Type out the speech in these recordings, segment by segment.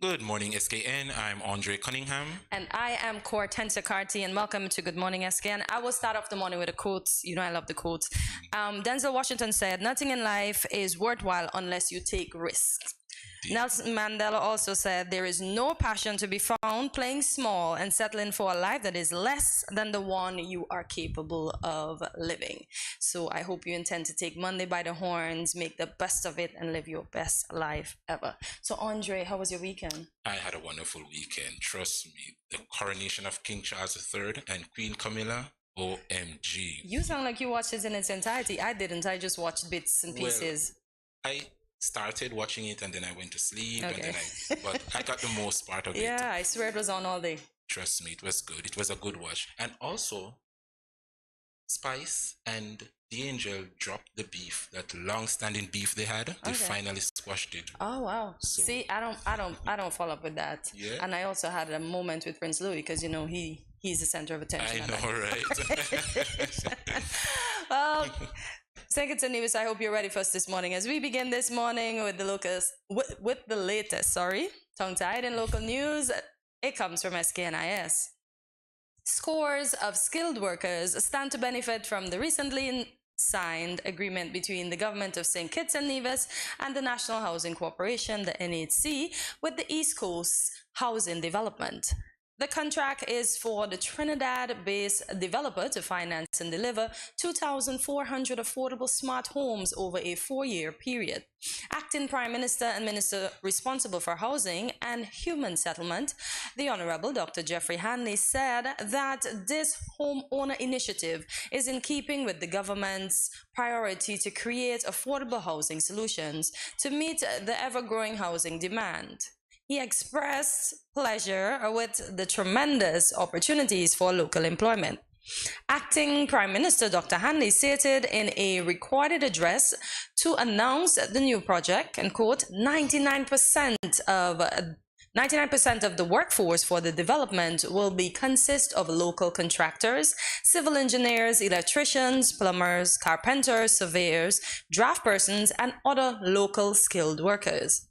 Good morning, SKN. I'm Andre Cunningham. And I am Cortensa Carty, and welcome to Good Morning SKN. I will start off the morning with a quote. You know, I love the quotes. Denzel Washington said, "Nothing in life is worthwhile unless you take risks." Nelson Mandela also said, "There is no passion to be found playing small and settling for a life that is less than the one you are capable of living." So I hope you intend to take Monday by the horns, make the best of it, and live your best life ever. So, Andre, how was your weekend? I had a wonderful weekend. Trust me. The coronation of King Charles III and Queen Camilla. OMG. You sound like you watched it in its entirety. I didn't. I just watched bits and pieces. Well, I started watching it and then I went to sleep. Okay. But I got the most part of it. Yeah, I swear it was on all day. Trust me, it was good. It was a good watch. And also, Spice and the Angel dropped the beef, that long-standing beef they had. They finally squashed it. Oh wow! So, see, I don't follow up with that. Yeah. And I also had a moment with Prince Louis because he's the center of attention. I know, right? Well, St. Kitts and Nevis, I hope you're ready for us this morning as we begin this morning with the latest. Tongue-tied in local news. It comes from SKNIS. Scores of skilled workers stand to benefit from the recently signed agreement between the government of St. Kitts and Nevis and the National Housing Corporation, the NHC, with the East Coast Housing Development. The contract is for the Trinidad-based developer to finance and deliver 2,400 affordable smart homes over a 4-year period. Acting Prime Minister and Minister responsible for Housing and Human Settlement, the Honorable Dr. Jeffrey Hanley, said that this homeowner initiative is in keeping with the government's priority to create affordable housing solutions to meet the ever-growing housing demand. He expressed pleasure with the tremendous opportunities for local employment. Acting Prime Minister Dr. Hanley stated in a recorded address to announce the new project, and quote, 99% of the workforce for the development will consist of local contractors, civil engineers, electricians, plumbers, carpenters, surveyors, draft persons, and other local skilled workers.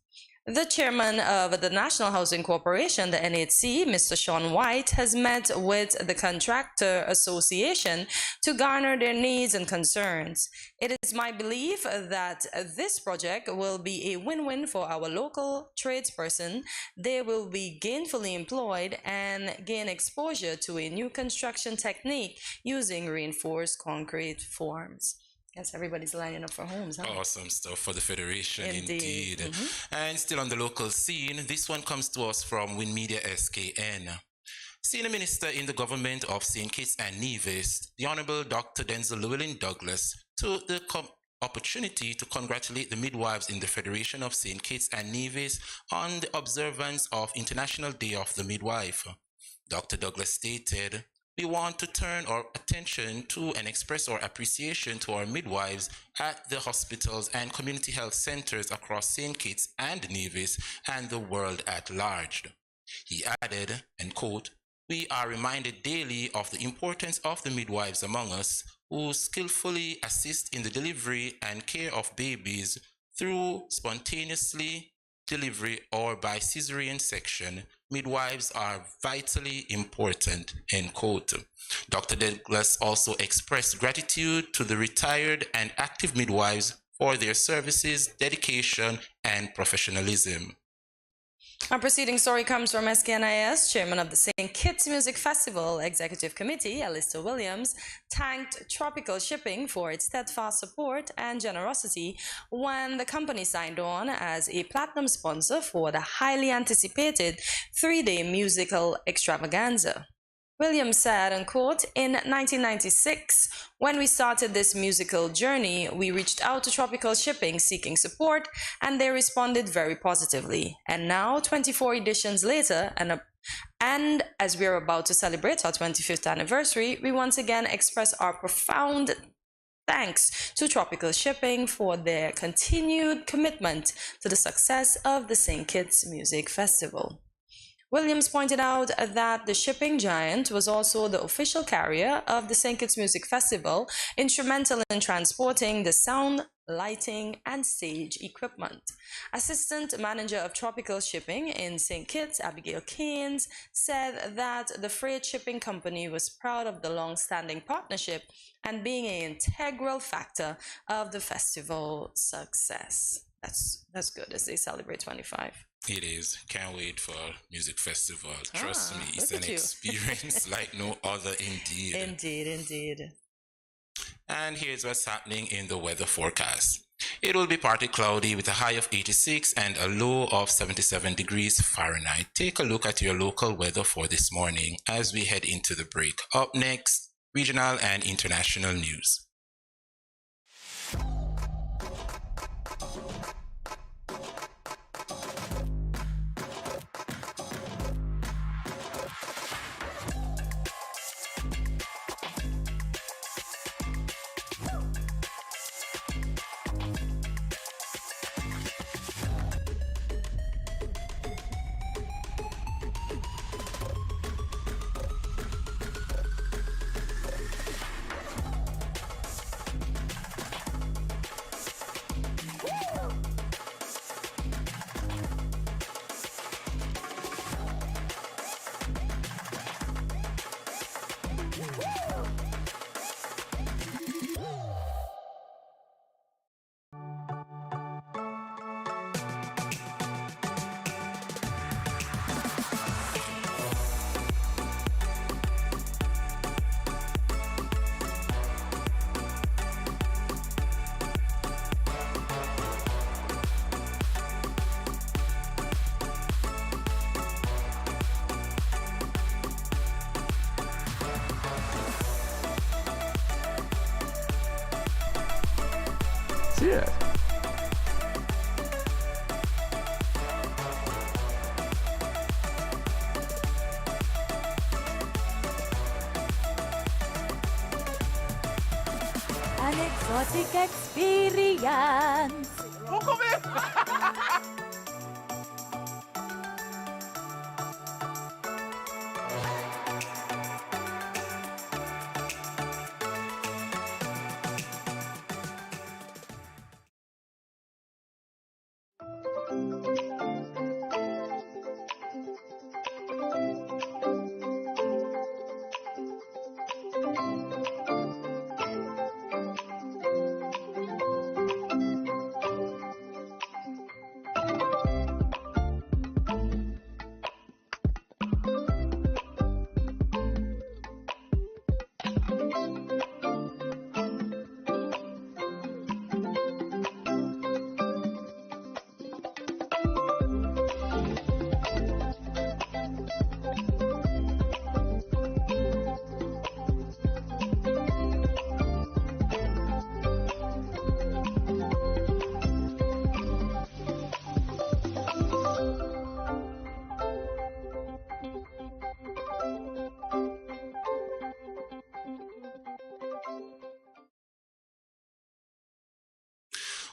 The chairman of the National Housing Corporation, the NHC, Mr. Sean White, has met with the Contractor Association to garner their needs and concerns. It is my belief that this project will be a win-win for our local tradesperson. They will be gainfully employed and gain exposure to a new construction technique using reinforced concrete forms. Yes, everybody's lining up for homes, huh? Awesome stuff for the Federation, indeed. And still on the local scene, this one comes to us from Win Media SKN. Senior Minister in the government of St. Kitts and Nevis, the Honorable Dr. Denzel Llewellyn Douglas, took the opportunity to congratulate the midwives in the Federation of St. Kitts and Nevis on the observance of International Day of the Midwife. Dr. Douglas stated, "We want to turn our attention to and express our appreciation to our midwives at the hospitals and community health centers across St. Kitts and Nevis and the world at large." He added, and quote, "We are reminded daily of the importance of the midwives among us who skillfully assist in the delivery and care of babies through spontaneously delivery or by cesarean section. Midwives are vitally important," end quote. Dr. Douglas also expressed gratitude to the retired and active midwives for their services, dedication, and professionalism. Our preceding story comes from SKNIS. Chairman of the St. Kitts Music Festival Executive Committee, Alistair Williams, thanked Tropical Shipping for its steadfast support and generosity when the company signed on as a platinum sponsor for the highly anticipated 3-day musical extravaganza. Williams said, and quote, "In 1996, when we started this musical journey, we reached out to Tropical Shipping seeking support, and they responded very positively. And now, 24 editions later, and as we are about to celebrate our 25th anniversary, we once again express our profound thanks to Tropical Shipping for their continued commitment to the success of the St. Kitts Music Festival." Williams pointed out that the shipping giant was also the official carrier of the St. Kitts Music Festival, instrumental in transporting the sound, lighting, and stage equipment. Assistant Manager of Tropical Shipping in St. Kitts, Abigail Keynes, said that the freight shipping company was proud of the long-standing partnership and being an integral factor of the festival success. That's good as they celebrate 25. It is. Can't wait for music festival. Trust me, it's look an at you. experience like no other indeed. Indeed. And here's what's happening in the weather forecast. It will be partly cloudy with a high of 86 and a low of 77 degrees Fahrenheit. Take a look at your local weather for this morning as we head into the break. Up next, regional and international news. Yeah. An exotic experience.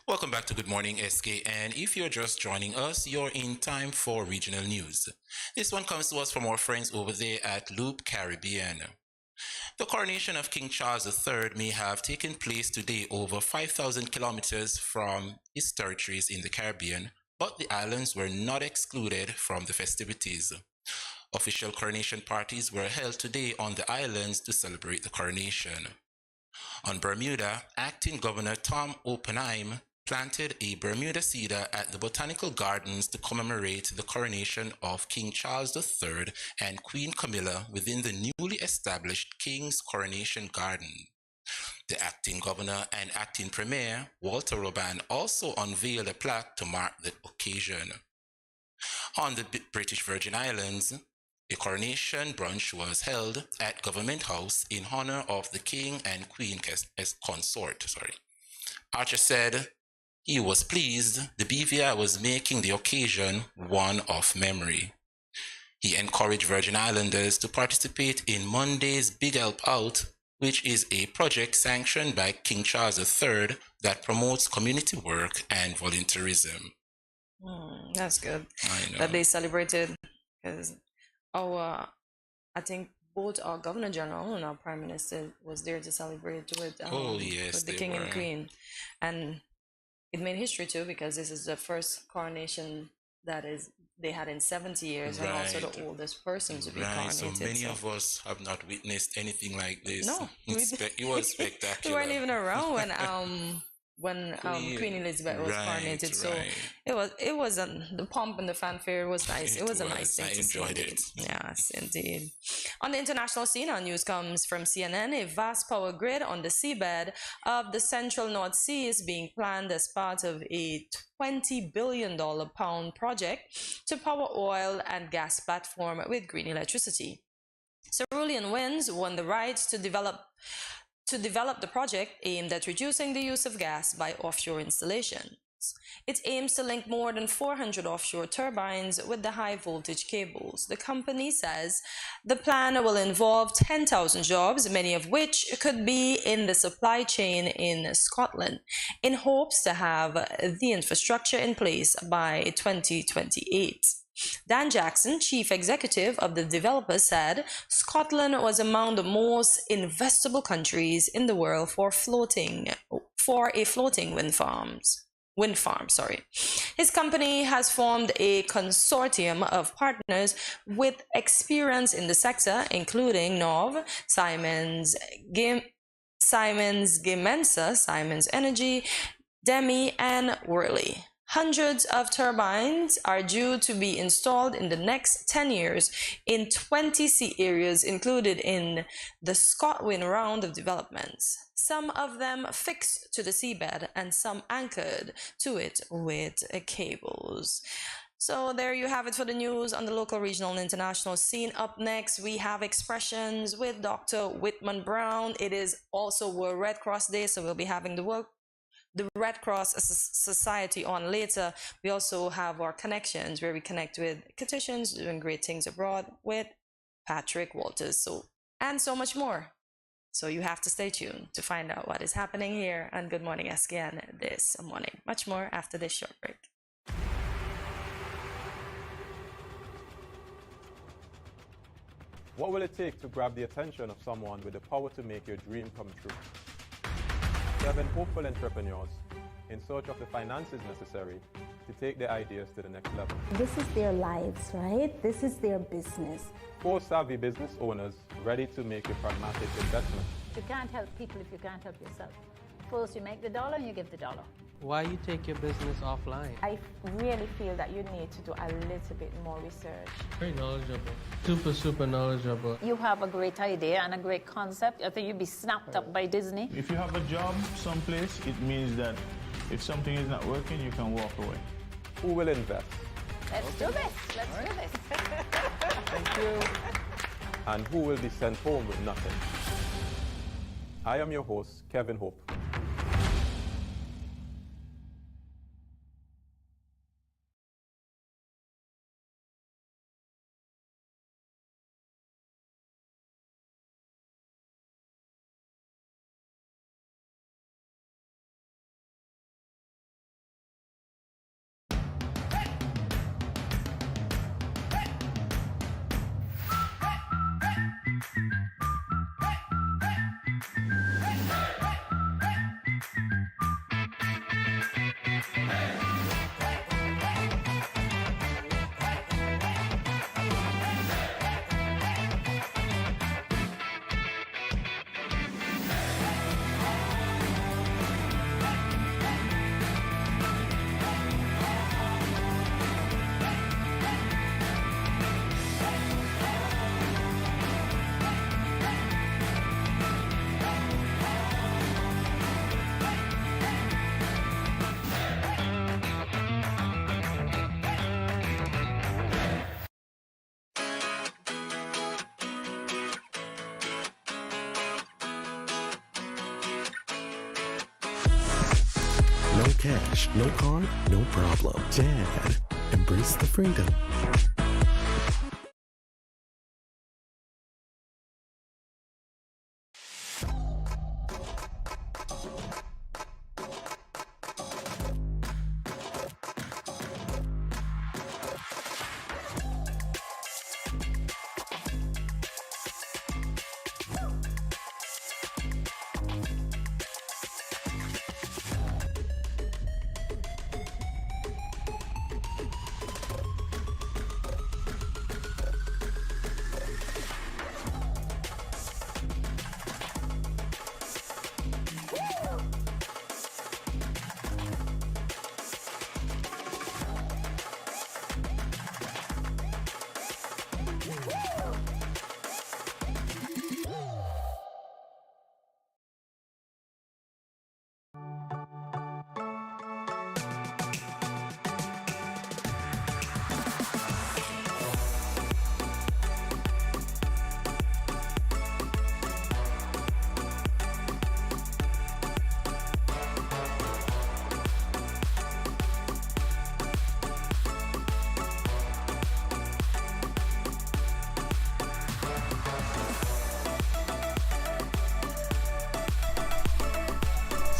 Welcome back to Good Morning SKN. If you're just joining us, you're in time for regional news. This one comes to us from our friends over there at Loop Caribbean. The coronation of King Charles III may have taken place today over 5,000 kilometers from his territories in the Caribbean, but the islands were not excluded from the festivities. Official coronation parties were held today on the islands to celebrate the coronation. On Bermuda, Acting Governor Tom Oppenheim planted a Bermuda cedar at the Botanical Gardens to commemorate the coronation of King Charles III and Queen Camilla within the newly established King's Coronation Garden. The acting governor and acting premier, Walter Roban, also unveiled a plaque to mark the occasion. On the British Virgin Islands, a coronation brunch was held at Government House in honor of the King and Queen consort. Archer said he was pleased the BVI was making the occasion one of memory. He encouraged Virgin Islanders to participate in Monday's Big Help Out, which is a project sanctioned by King Charles III that promotes community work and volunteerism. That's good. I know. That they celebrated, because I think both our Governor General and our Prime Minister was there to celebrate with, yes, with the they King were. and Queen. And it made history too, because this is the first coronation that they had in 70 years, and also the oldest person to be coronated. So many of us have not witnessed anything like this. No, it was spectacular. We weren't even around when Queen Elizabeth was coronated. So it was the pomp and the fanfare was nice. It was a nice thing to see. I enjoyed it. Yes, indeed. On the international scene, our news comes from CNN. A vast power grid on the seabed of the central North Sea is being planned as part of a $20 billion project to power oil and gas platform with green electricity. Cerulean Winds won the rights to develop the project aimed at reducing the use of gas by offshore installations. It aims to link more than 400 offshore turbines with the high voltage cables. The company says the plan will involve 10,000 jobs, many of which could be in the supply chain in Scotland, in hopes to have the infrastructure in place by 2028. Dan Jackson, chief executive of the developer, said Scotland was among the most investable countries in the world for a floating wind farm. His company has formed a consortium of partners with experience in the sector, including Nov, Siemens Gamesa, Siemens Energy, Demi, and Worley. Hundreds of turbines are due to be installed in the next 10 years in 20 sea areas included in the ScotWind round of developments. Some of them fixed to the seabed and some anchored to it with cables. So there you have it for the news on the local, regional, and international scene. Up next, we have Expressions with Dr. Whitman Brown. It is also World Red Cross Day, so we'll be having the Red Cross Society on later. We also have our connections where we connect with Kittians doing great things abroad with Patrick Walters, and so much more. So you have to stay tuned to find out what is happening here on Good Morning SKN this morning. Much more after this short break. What will it take to grab the attention of someone with the power to make your dream come true? 7 hopeful entrepreneurs in search of the finances necessary to take their ideas to the next level. This is their lives, right? This is their business. 4 savvy business owners ready to make a pragmatic investment. You can't help people if you can't help yourself. First you make the dollar and you give the dollar. Why you take your business offline? I really feel that you need to do a little bit more research. Very knowledgeable. Super knowledgeable. You have a great idea and a great concept. I think you'd be snapped up by Disney. If you have a job someplace, it means that if something is not working, you can walk away. Who will invest? Let's do this. Let's do this. Thank you. And who will be sent home with nothing? I am your host, Kevin Hope. No cash, no card, no problem. Dad, embrace the freedom.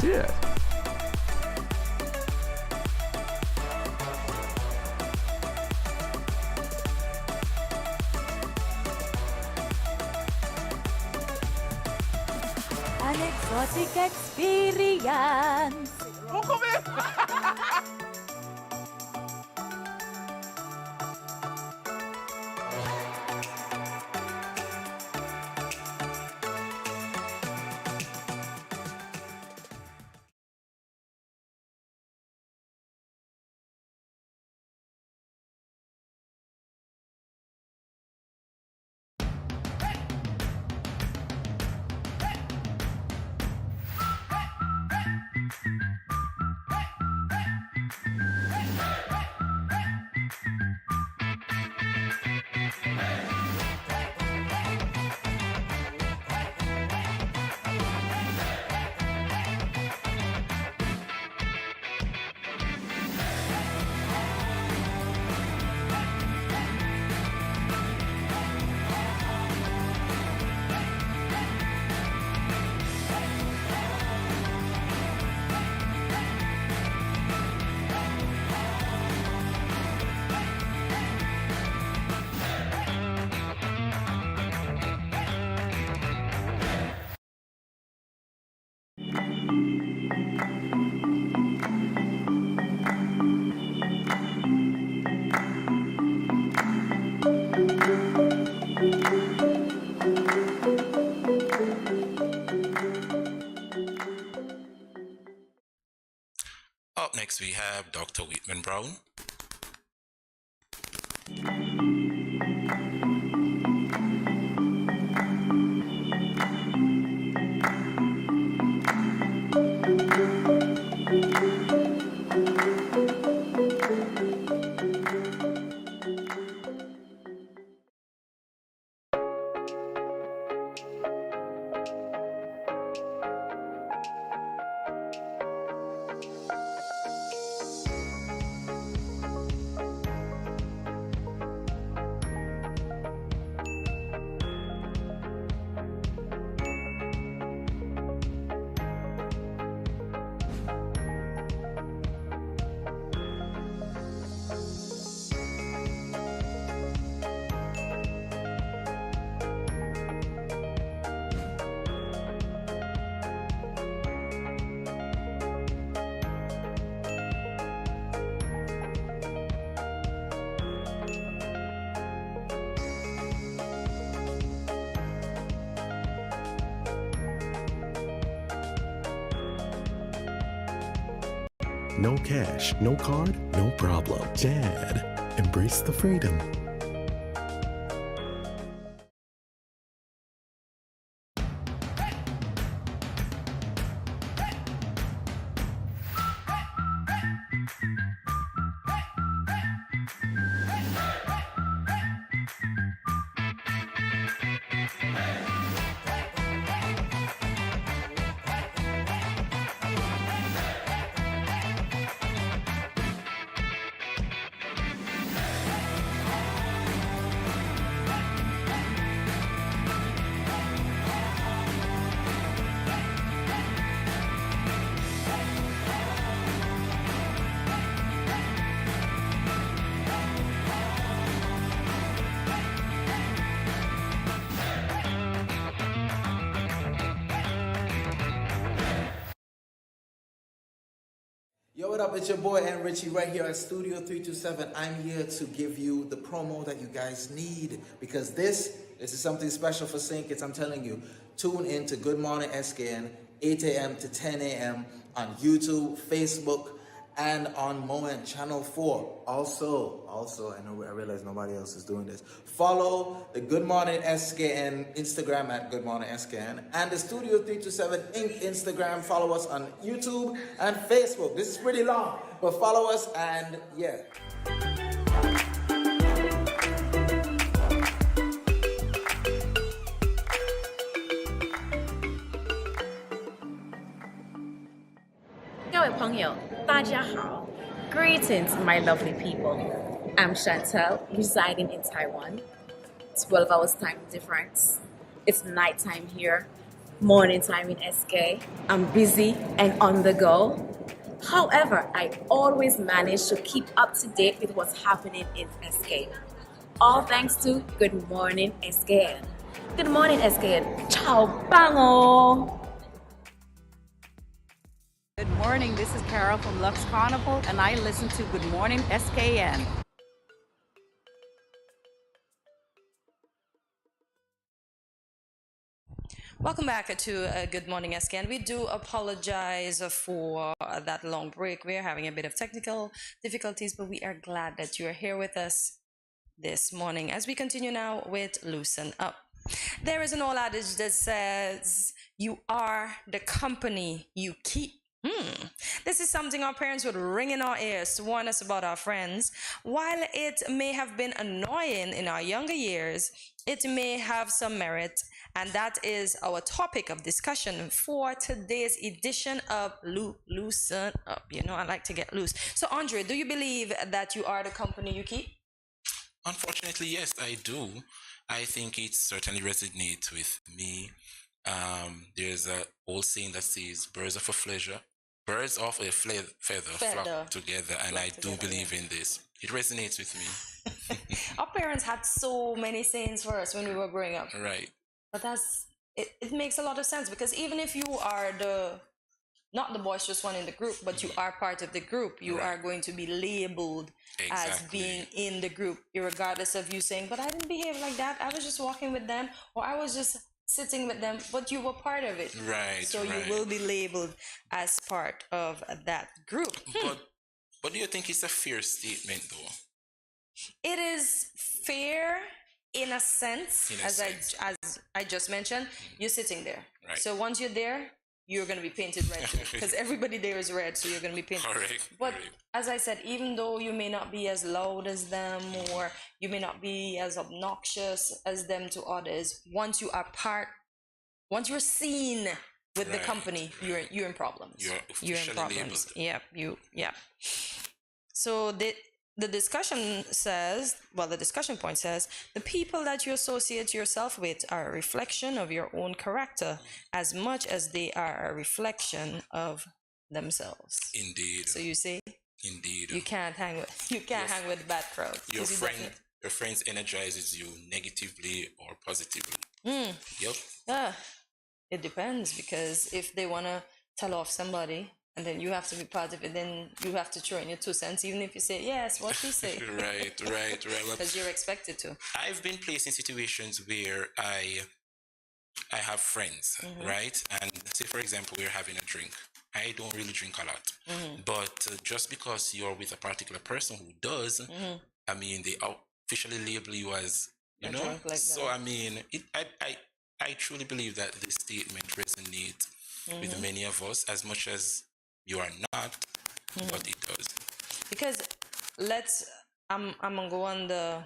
Cheers. An exotic experience. Up next, we have Dr. Whitman Brown. No cash, no card, no problem. Jad, embrace the freedom. Yo, what up? It's your boy and Richie right here at Studio 327. I'm here to give you the promo that you guys need because this is something special for St. Kitts. I'm telling you, tune in to Good Morning SKN, 8 a.m. to 10 a.m. on YouTube, Facebook, and on Moen Channel 4. Also, I realize nobody else is doing this. Follow the Good Morning SKN Instagram at Good Morning SKN and the Studio 327 Inc. Instagram. Follow us on YouTube and Facebook. This is pretty long, but follow us and yeah. Greetings, my lovely people. I'm Chantel, residing in Taiwan. 12 hours time difference. It's nighttime here. morning time in SK. I'm busy and on the go. However, I always manage to keep up to date with what's happening in SK. All thanks to Good Morning SKN. Good morning, SKN. Ciao, bango! Good morning, this is Carol from Lux Carnival, and I listen to Good Morning SKN. Welcome back to Good Morning SKN. We do apologize for that long break. We're having a bit of technical difficulties, but we are glad that you are here with us this morning as we continue now with Loosen Up. There is an old adage that says, you are the company you keep. This is something our parents would ring in our ears to warn us about our friends. While it may have been annoying in our younger years, it may have some merit, and that is our topic of discussion for today's edition of Loosen Up. You know, I like to get loose. So, Andre, do you believe that you are the company you keep? Unfortunately, yes, I do. I think it certainly resonates with me. There's an old saying that says, birds of a feather flock together, and I do believe in this. It resonates with me. Our parents had so many sayings for us when we were growing up. Right. But it makes a lot of sense, because even if you are not the boisterous one in the group, but you are part of the group, you are going to be labeled as being in the group, regardless of you saying, but I didn't behave like that, I was just walking with them, or I was just sitting with them, but you were part of it. Right. So you will be labeled as part of that group. But do you think it's a fair statement, though? It is fair in a sense, as I just mentioned. You're sitting there. Right. So once you're there, you're going to be painted red too, because everybody there is red, so you're going to be painted. Correct. But as I said, even though you may not be as loud as them, or you may not be as obnoxious as them to others, once you're seen with the company, you're in problems. You're in problems. Labeled. So the discussion point says, the people that you associate yourself with are a reflection of your own character as much as they are a reflection of themselves. Indeed. So you see? Indeed. You can't hang with bad crowd. Your friends energizes you negatively or positively. Yep. It depends, because if they want to tell off somebody, and then you have to be part of it, then you have to throw in your 2 cents, even if you say, yes, what you say. Right. Because you're expected to. I've been placed in situations where I have friends, right? And say, for example, we're having a drink. I don't really drink a lot. But just because you're with a particular person who does, I mean, they officially label you as, you know? Like so, that. I mean, I truly believe that this statement resonates with many of us, as much as you are not, but it does. Because I'm gonna go on the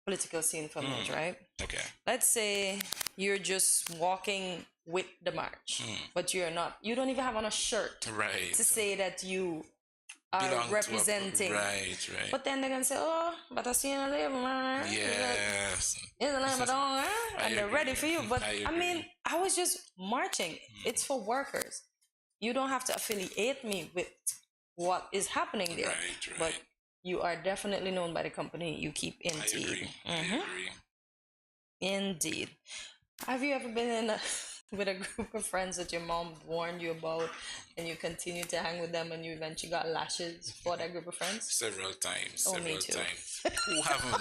political scene for a minute, right? Okay. Let's say you're just walking with the march, but you don't even have on a shirt to say that you are representing. Right. But then they're gonna say, oh, but I see you in a label, man. Yes. And they're ready for you. But I mean, I was just marching. It's for workers. You don't have to affiliate me with what is happening there. Right. But you are definitely known by the company you keep, indeed. I agree. Indeed. Have you ever been with a group of friends that your mom warned you about, and you continue to hang with them, and you eventually got lashes for that group of friends? Several times. Me too. Who haven't?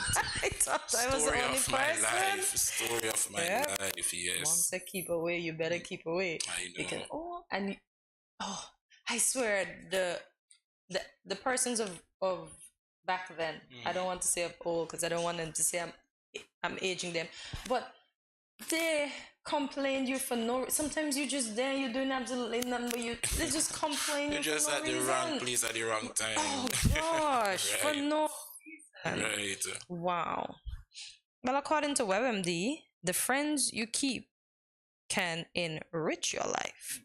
I thought I was the only person. Story of my life, yes. Mom said keep away, you better keep away. I know. Because, I swear, the persons of back then, I don't want to say of old, because I don't want them to say I'm aging them, but they complained you for no reason. Sometimes you're just there, you're doing absolutely nothing, but they just complain you just for no reason. You're just at the wrong place at the wrong time. Oh gosh, for no reason. Right. Wow. Well, according to WebMD, the friends you keep can enrich your life.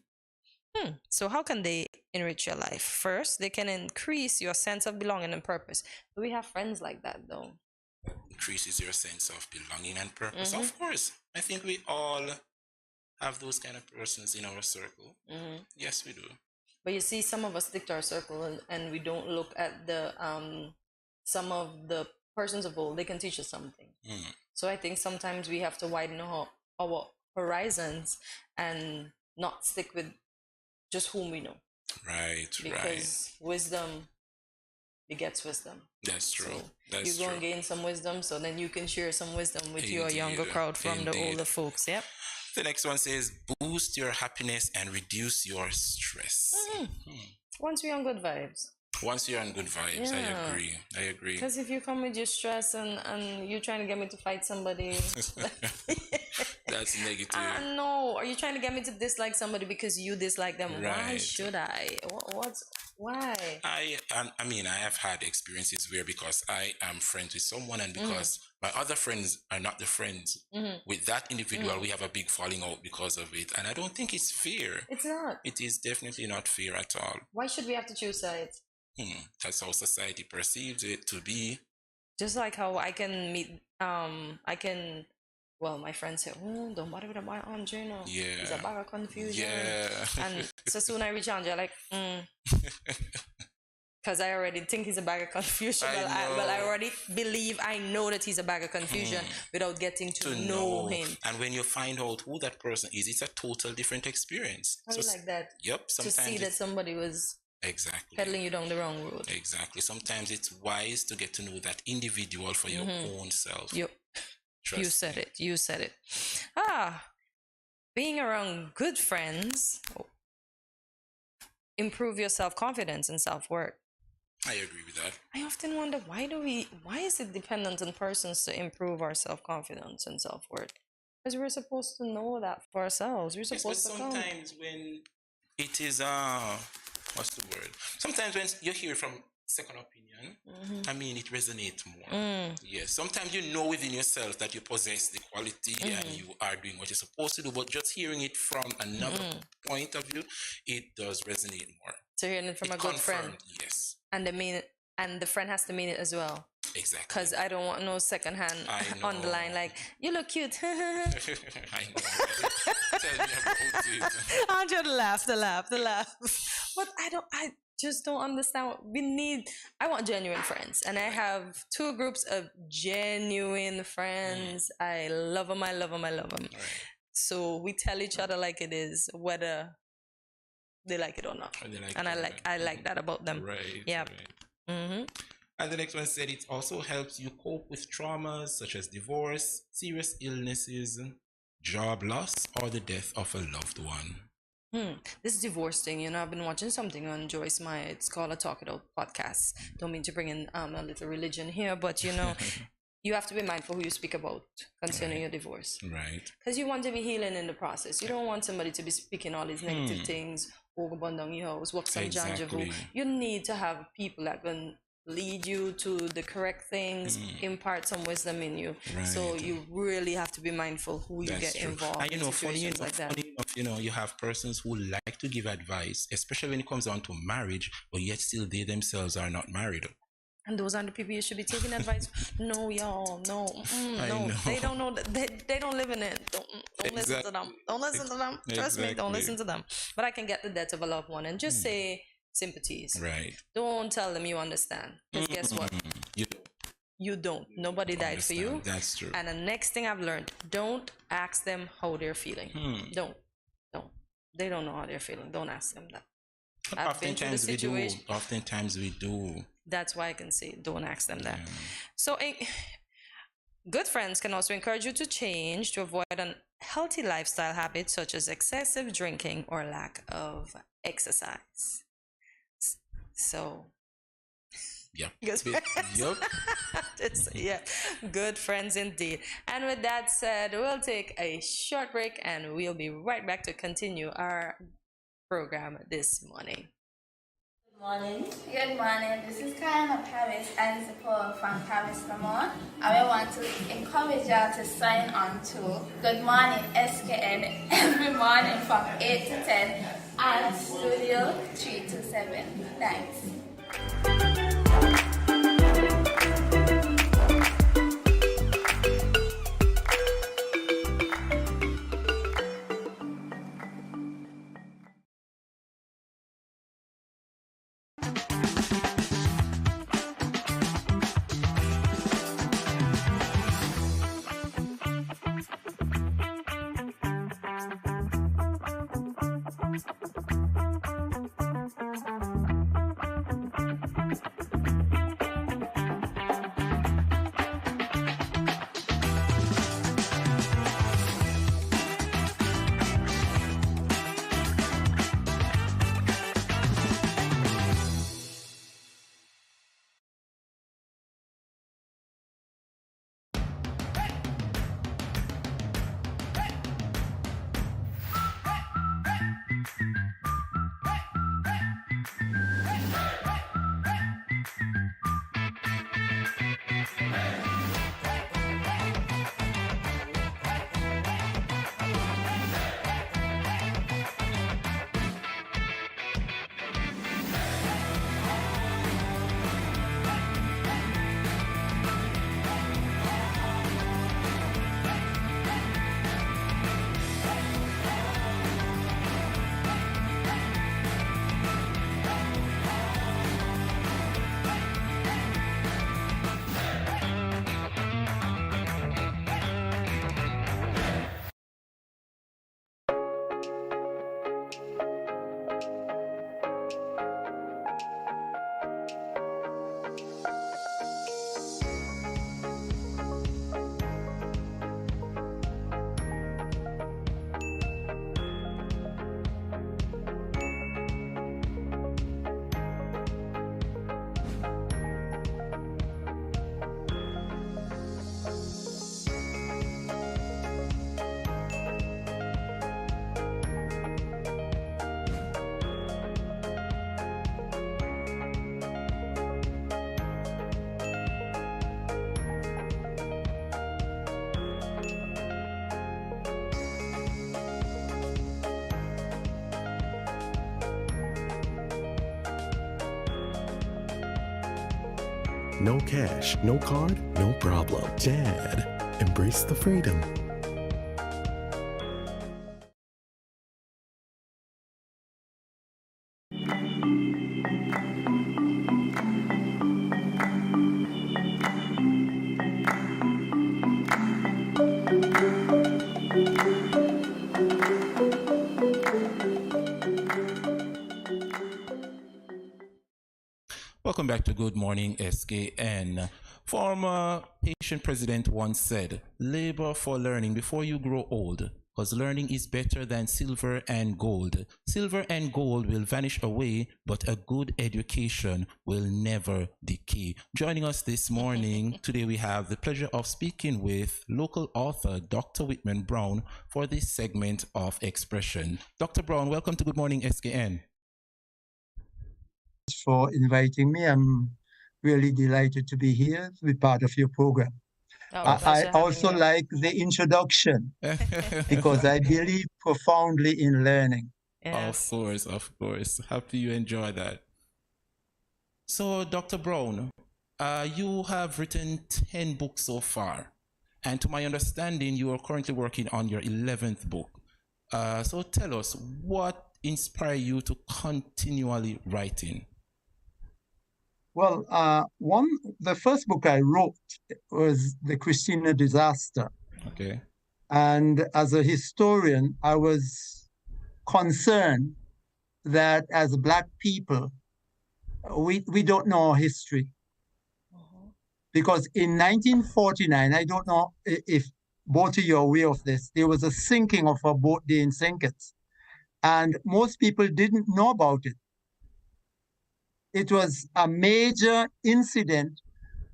So how can they enrich your life? First, they can increase your sense of belonging and purpose. Do we have friends like that, though? Increases your sense of belonging and purpose. Of course. I think we all have those kind of persons in our circle. Yes, we do. But you see, some of us stick to our circle and we don't look at the some of the persons of old. They can teach us something. So I think sometimes we have to widen our horizons and not stick with just whom we know. Right, because wisdom begets wisdom. That's true. So That's you go and gain some wisdom, so then you can share some wisdom with your younger crowd from Indeed. the older folks. Yep. The next one says, boost your happiness and reduce your stress. Once we're on good vibes. Once you're on good vibes, Yeah. I agree. Because if you come with your stress and you're trying to get me to fight somebody, That's negative. no. Are you trying to get me to dislike somebody because you dislike them? Why Right. should I? Why? I mean, I have had experiences where because I am friends with someone and because my other friends are not the friends with that individual, we have a big falling out because of it. And I don't think it's fair. It's not. It is definitely not fair at all. Why should we have to choose sides? That's how society perceives it to be. Just like how I can meet, well, my friends say, oh, don't bother with my Andre, no. Yeah. It's a bag of confusion. Yeah. And so soon I reach Andre, like, because I already think he's a bag of confusion. I already believe, I know that he's a bag of confusion without getting to know him. And when you find out who that person is, it's a total different experience. How you like that? Yep. To see that somebody was peddling you down the wrong road. Exactly. Sometimes it's wise to get to know that individual for your own self. Yep. You said it. You said it. Being around good friends improve your self-confidence and self-worth. I agree with that. I often wonder why is it dependent on persons to improve our self-confidence and self-worth? Because we're supposed to know that for ourselves. We're supposed to come. Sometimes when it is what's the word? Sometimes when you hear from second opinion, I mean it resonates more. Yes. Sometimes you know within yourself that you possess the quality and you are doing what you're supposed to do, but just hearing it from another point of view, it does resonate more. So hearing it from a good friend. Yes. And the friend has to mean it as well. Exactly. Because I don't want no second hand on the line like, you look cute. I know. Tell me about it. I'll just laugh. But I just don't understand what we need. I want genuine friends. And I have 2 groups of genuine friends. I love them. Right. So we tell each other like it is, whether they like it or not. I like that about them. Right. Yeah. Right. And the next one said it also helps you cope with traumas such as divorce, serious illnesses, job loss, or the death of a loved one. This divorce thing, I've been watching something on Joyce Meyer. It's called a Talk It Out podcast. Don't mean to bring in a little religion here, but you have to be mindful who you speak about concerning your divorce. Right. Because you want to be healing in the process. You don't want somebody to be speaking all these negative things, You need to have people that can lead you to the correct things, impart some wisdom in you. Right. So you really have to be mindful who you get involved in situations like that. You have persons who like to give advice, especially when it comes down to marriage, but yet still they themselves are not married. And those are the people you should be taking advice. No, y'all, no. They don't know that they don't live in it. Don't listen to them. Don't listen to them. Trust me, don't listen to them. But I can get the death of a loved one and just say sympathies. Right. Don't tell them you understand. Because guess what? You don't. Nobody died for you. That's true. And the next thing I've learned, don't ask them how they're feeling. Don't. They don't know how they're feeling. Don't ask them that. Oftentimes we do. That's why I can say don't ask them that. So good friends can also encourage you to change to avoid unhealthy lifestyle habits such as excessive drinking or lack of exercise. So good friends. Good friends indeed. And with that said, we'll take a short break and we'll be right back to continue our program this morning. Good morning. This is Karen of Paris and support from Paris, Vermont. I want to encourage y'all to sign on to Good Morning SKN every morning from 8 to 10 at Studio 327. Thanks. No cash, no card, no problem. Dad, embrace the freedom. Welcome back to Good Morning SKN. Former Haitian president once said, labor for learning before you grow old, because learning is better than silver and gold. Silver and gold will vanish away, but a good education will never decay. Joining us this morning, today we have the pleasure of speaking with local author Dr. Whitman Brown for this segment of Expression. Dr. Brown, welcome to Good Morning SKN. For inviting me. I'm really delighted to be here to be part of your program. I also like the introduction because I believe profoundly in learning. Yes. Of course. Happy you enjoy that. So, Dr. Brown, you have written 10 books so far. And to my understanding, you are currently working on your 11th book. So tell us, what inspired you to continually writing? Well, the first book I wrote was the Christina disaster. Okay. And as a historian, I was concerned that as Black people, we don't know our history. Because in 1949, I don't know if both of you are aware of this, there was a sinking of a boat there in St. Kitts. And most people didn't know about it. It was a major incident.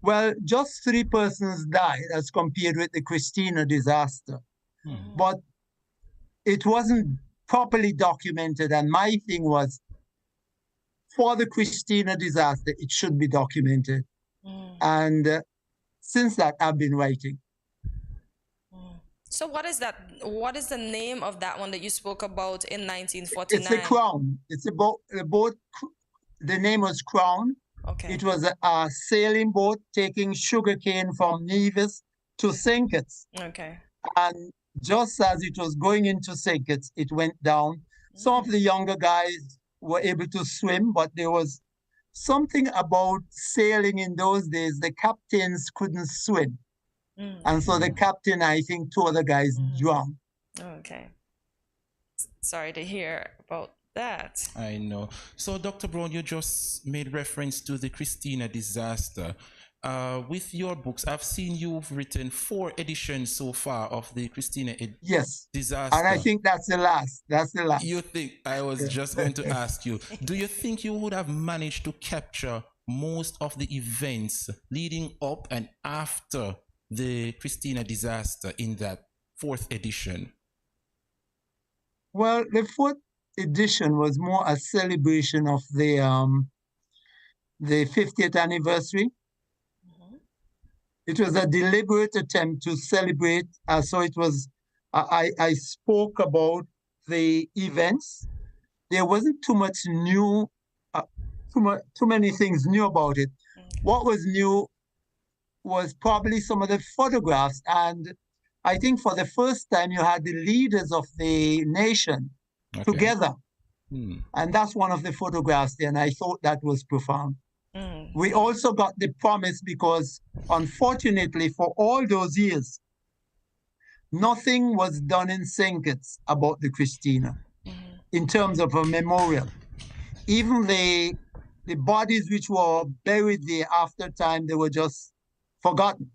Well, just 3 persons died as compared with the Christina disaster. But it wasn't properly documented. And my thing was, for the Christina disaster, it should be documented. And since that, I've been writing. So what is that? What is the name of that one that you spoke about in 1949? It's the Crown. It's about the boat. The name was Crown. Okay. It was a sailing boat taking sugarcane from Nevis to St. Kitts. Okay. And just as it was going into St. Kitts, it went down. Some of the younger guys were able to swim, but there was something about sailing in those days. The captains couldn't swim. And so the captain, I think, 2 other guys drowned. Okay. Sorry to hear about that. I know. So, Dr. Brown, you just made reference to the Christina disaster. With your books, I've seen you've written 4 editions so far of the Christina disaster. And I think that's the last. That's the last. You think? I was just going to ask you, do you think you would have managed to capture most of the events leading up and after the Christina disaster in that 4th edition? Well, the 4th edition was more a celebration of the 50th anniversary. It was a deliberate attempt to celebrate. So it was, I spoke about the events. There wasn't too much new, too many things new about it. What was new was probably some of the photographs. And I think for the first time, you had the leaders of the nation together. And that's one of the photographs there. And I thought that was profound. We also got the promise because, unfortunately, for all those years, nothing was done in St. Kitts about the Christina in terms of a memorial. Even the bodies which were buried there after time, they were just forgotten.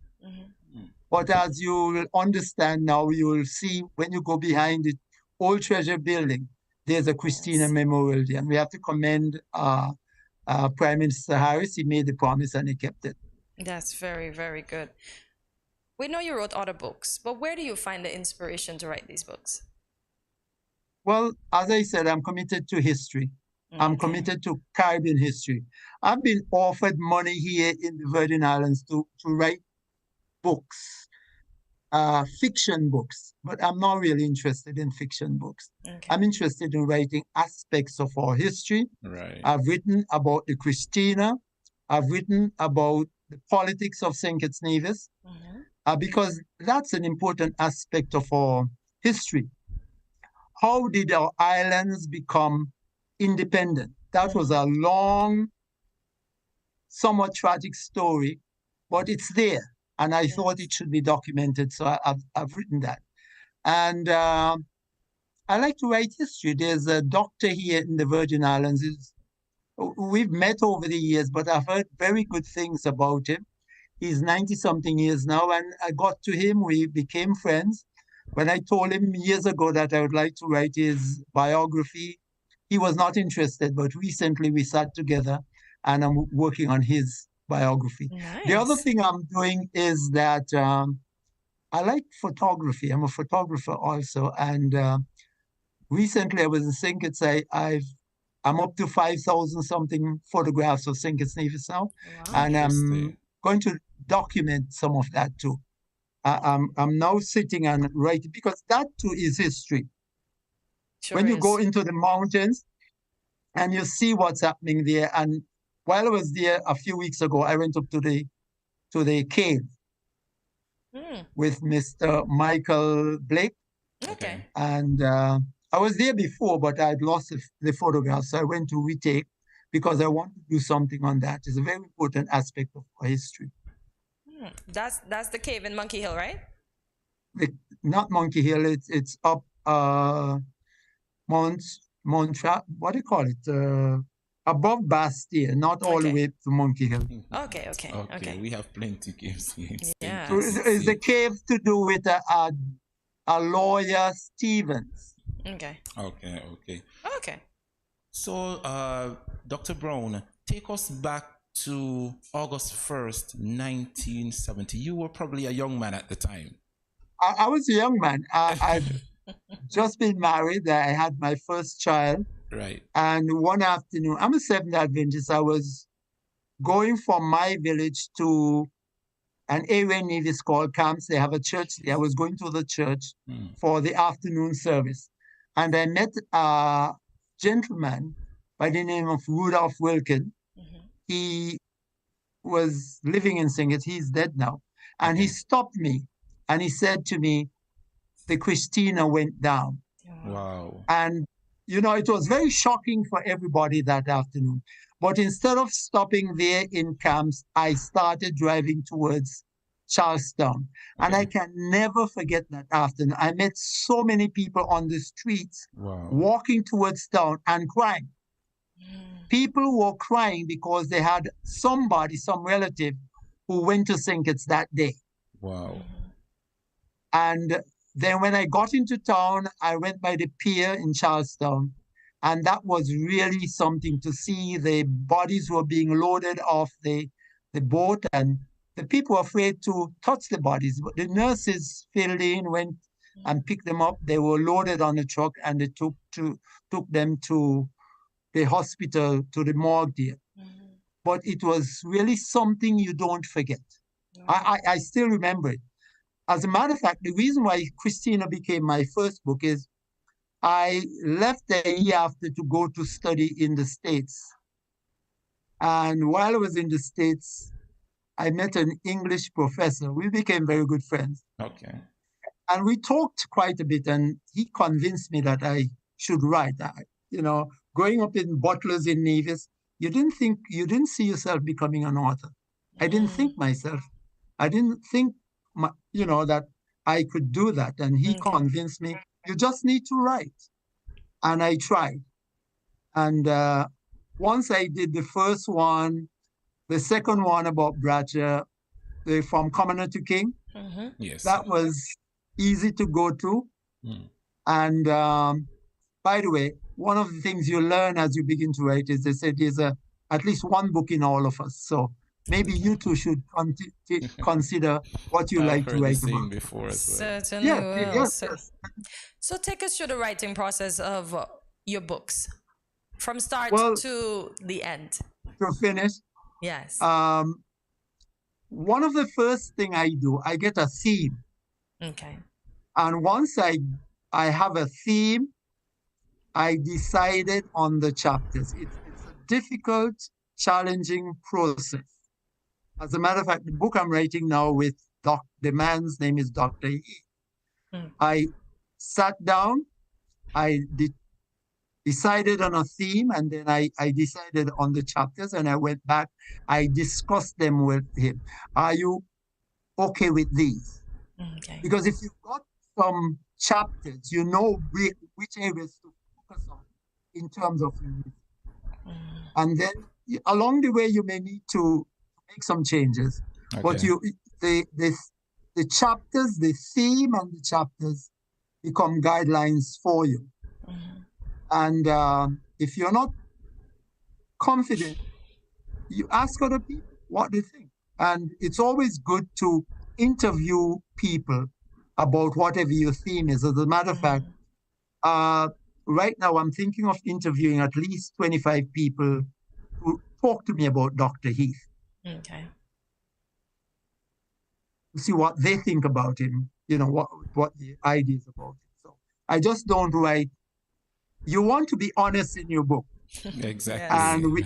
But as you will understand now, you will see when you go behind the old treasure building, there's a Christina memorial there. And we have to commend Prime Minister Harris. He made the promise and he kept it. That's very, very good. We know you wrote other books, but where do you find the inspiration to write these books? Well, as I said, I'm committed to history. I'm committed to Caribbean history. I've been offered money here in the Virgin Islands to write books, fiction books, but I'm not really interested in fiction books. I'm interested in writing aspects of our history. I've written about the Christina. I've written about the politics of St. Kitts Nevis, because that's an important aspect of our history. How did our islands become independent? That was a long, somewhat tragic story, but it's there. And I thought it should be documented, so I've written that. And I like to write history. There's a doctor here in the Virgin Islands. We've met over the years, but I've heard very good things about him. He's 90-something years now, and I got to him. We became friends. When I told him years ago that I would like to write his biography, he was not interested, but recently we sat together, and I'm working on his biography. Nice. The other thing I'm doing is that I like photography. I'm a photographer also, and recently I was in St. Kitts. I'm up to 5,000 something photographs of St. Kitts Nevis now, and I'm going to document some of that too. I'm now sitting and writing, because that too is history. Sure when you is. go into the mountains and you see what's happening there. And while I was there a few weeks ago, I went up to the cave with Mr. Michael Blake. Okay. And I was there before, but I'd lost the photographs. So I went to retake because I want to do something on that. It's a very important aspect of our history. That's the cave in Monkey Hill, right? Not Monkey Hill. It's up what do you call it? Above Bastille, not all the way to Monkey Hill. Okay. We have plenty caves here. Yeah. So is the cave to do with a lawyer, Stevens? Okay. Okay. So, Dr. Brown, take us back to August 1st, 1970. You were probably a young man at the time. I was a young man. I'd just been married. I had my first child. Right. And one afternoon, I'm a Seventh Adventist. I was going from my village to an area in Nevis called Camps. They have a church there. I was going to the church for the afternoon service. And I met a gentleman by the name of Rudolph Wilkin. He was living in St. Kitts. He's dead now. And he stopped me and he said to me, the Christina went down. Wow. And, you know, it was very shocking for everybody that afternoon. But instead of stopping there in Camps, I started driving towards Charlestown. And I can never forget that afternoon. I met so many people on the streets walking towards town and crying. People were crying because they had somebody, some relative, who went to St. Kitts that day. Wow. And then when I got into town, I went by the pier in Charlestown. And that was really something to see. The bodies were being loaded off the boat, and the people were afraid to touch the bodies. But the nurses filled in, went and picked them up. They were loaded on the truck, and they took them to the hospital, to the morgue there. But it was really something you don't forget. I still remember it. As a matter of fact, the reason why Christina became my first book is I left a year after to go to study in the States. And while I was in the States, I met an English professor. We became very good friends. Okay. And we talked quite a bit, and he convinced me that I should write. You know, growing up in Butlers in Nevis, you didn't see yourself becoming an author. I didn't think that I could do that. And he convinced me, you just need to write. And I tried. And once I did the first one, the second one about Bratcher, From Commoner to King, yes, that was easy to go through. And by the way, one of the things you learn as you begin to write is they said there's at least one book in all of us. So maybe you two should consider what you like to write about. Before as well. Certainly will. Yes. So take us through the writing process of your books, from start to the end. To finish? Yes. One of the first thing I do, I get a theme. Okay. And once I have a theme, I decided on the chapters. It's a difficult challenging process. As a matter of fact, the book I'm writing now with the man's name is Dr. Heath. I sat down, I decided on a theme, and then I decided on the chapters, and I went back. I discussed them with him. Are you okay with these? Okay. Because if you've got some chapters, you know which areas to focus on in terms of and then along the way you may need to make some changes. Okay. But the chapters, the theme and the chapters become guidelines for you. And if you're not confident, you ask other people what they think. And it's always good to interview people about whatever your theme is. As a matter of fact, right now I'm thinking of interviewing at least 25 people who talk to me about Dr. Heath. Okay. To see what they think about him, you know, what the ideas about him. So I just don't write. You want to be honest in your book. Exactly. And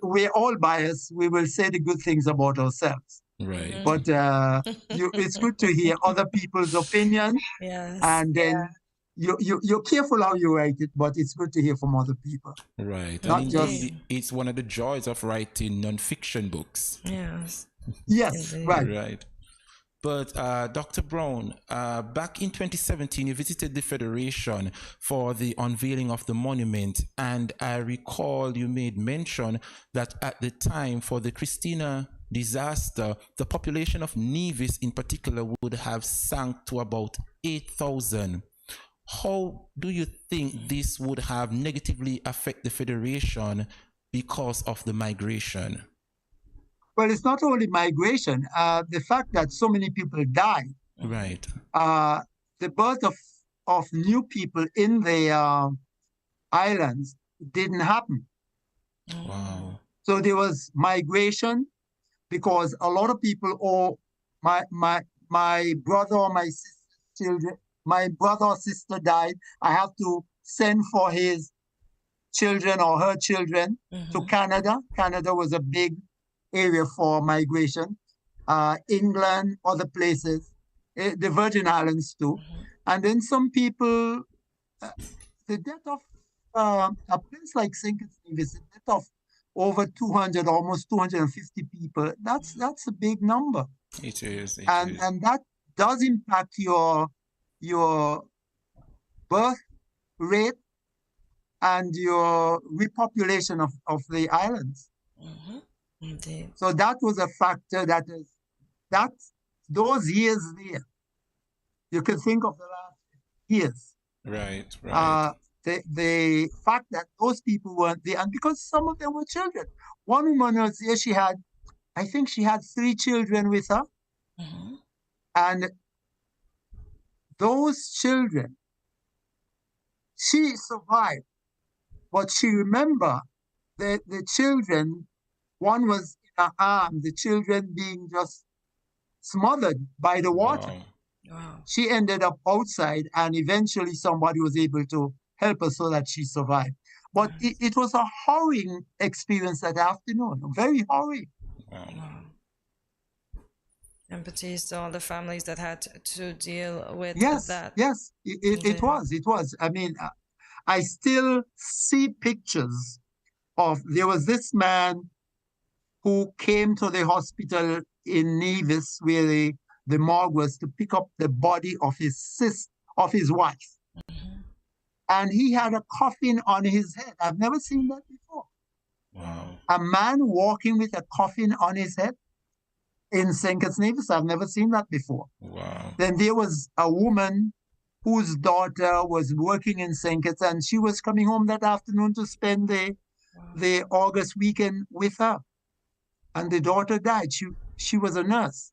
we're all biased. We will say the good things about ourselves. Right. But it's good to hear other people's opinion. Yes. And then you're careful how you write it, but it's good to hear from other people. Right. Not and just it's one of the joys of writing non-fiction books. Yes. Yes, right. Right. But Dr. Brown, back in 2017, you visited the Federation for the unveiling of the monument, and I recall you made mention that at the time for the Christina disaster, the population of Nevis in particular would have sunk to about 8,000. How do you think this would have negatively affected the Federation because of the migration? Well, it's not only migration. The fact that so many people died. Right. The birth of new people in the islands didn't happen. Wow. So there was migration because a lot of people, or my brother or my sister's children, my brother or sister died. I have to send for his children or her children to Canada. Canada was a big area for migration. England, other places, the Virgin Islands too. And then some people, the death of a place like St. Kitts, the death of over 200, almost 250 people, that's a big number. It is. And that does impact your birth rate and your repopulation of the islands. Indeed. So that was a factor that those years there. You can think of the last years. Right. The fact that those people weren't there, and because some of them were children. One woman was there, I think she had 3 children with her. And those children, she survived, but she remembered the children. One was in her arm, the children being just smothered by the water. Wow. She ended up outside, and eventually somebody was able to help her so that she survived. But it was a harrowing experience that afternoon, very harrowing. Wow. Empathies to all the families that had to deal with that. Yes, it was. I mean, I still see pictures of, there was this man who came to the hospital in Nevis where the morgue was to pick up the body of his wife. And he had a coffin on his head. I've never seen that before. Wow. A man walking with a coffin on his head in St. Kitts Nevis. I've never seen that before. Wow. Then there was a woman whose daughter was working in St. Kitts, and she was coming home that afternoon to spend the August weekend with her. And the daughter died. She was a nurse.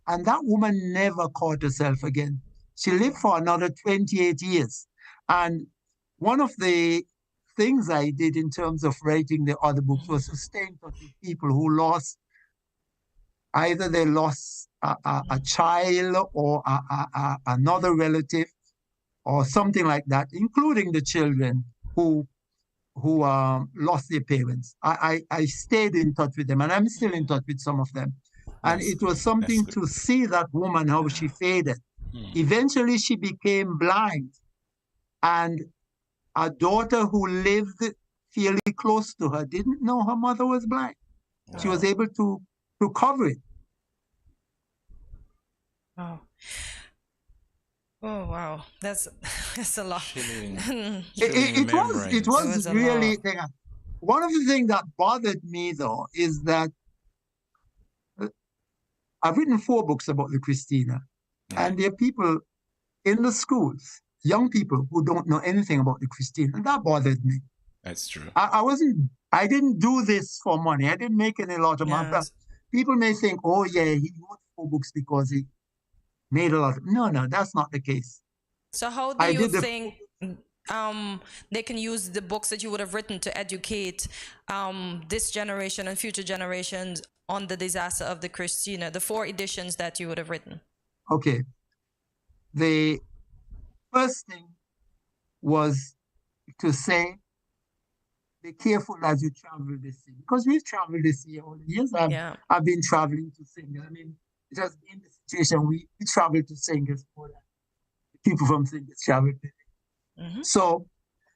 And that woman never caught herself again. She lived for another 28 years. And one of the things I did in terms of writing the other books was to stay in touch with people who lost, either they lost a child or another relative or something like that, including the children who who lost their parents. I stayed in touch with them, and I'm still in touch with some of them. And it was something to see that woman, how she faded. Eventually, she became blind. And a daughter who lived fairly close to her didn't know her mother was blind. Wow. She was able to cover it. Wow. Oh wow, that's a lot. It was really one of the things that bothered me though is that I've written 4 books about the Christina, and there are people in the schools, young people who don't know anything about the Christina, and that bothered me. That's true. I didn't do this for money. I didn't make any lot of money. People may think, oh yeah, he wrote 4 books because he made a lot. No, that's not the case. So how do you think they can use the books that you would have written to educate this generation and future generations on the disaster of the Christina, the 4 editions that you would have written? Okay. The first thing was to say, be careful as you travel this year. Because we've traveled this year all the years. I've been traveling to Singers. I mean, it has been the situation. We traveled to Singers for that. People from Singers traveled to So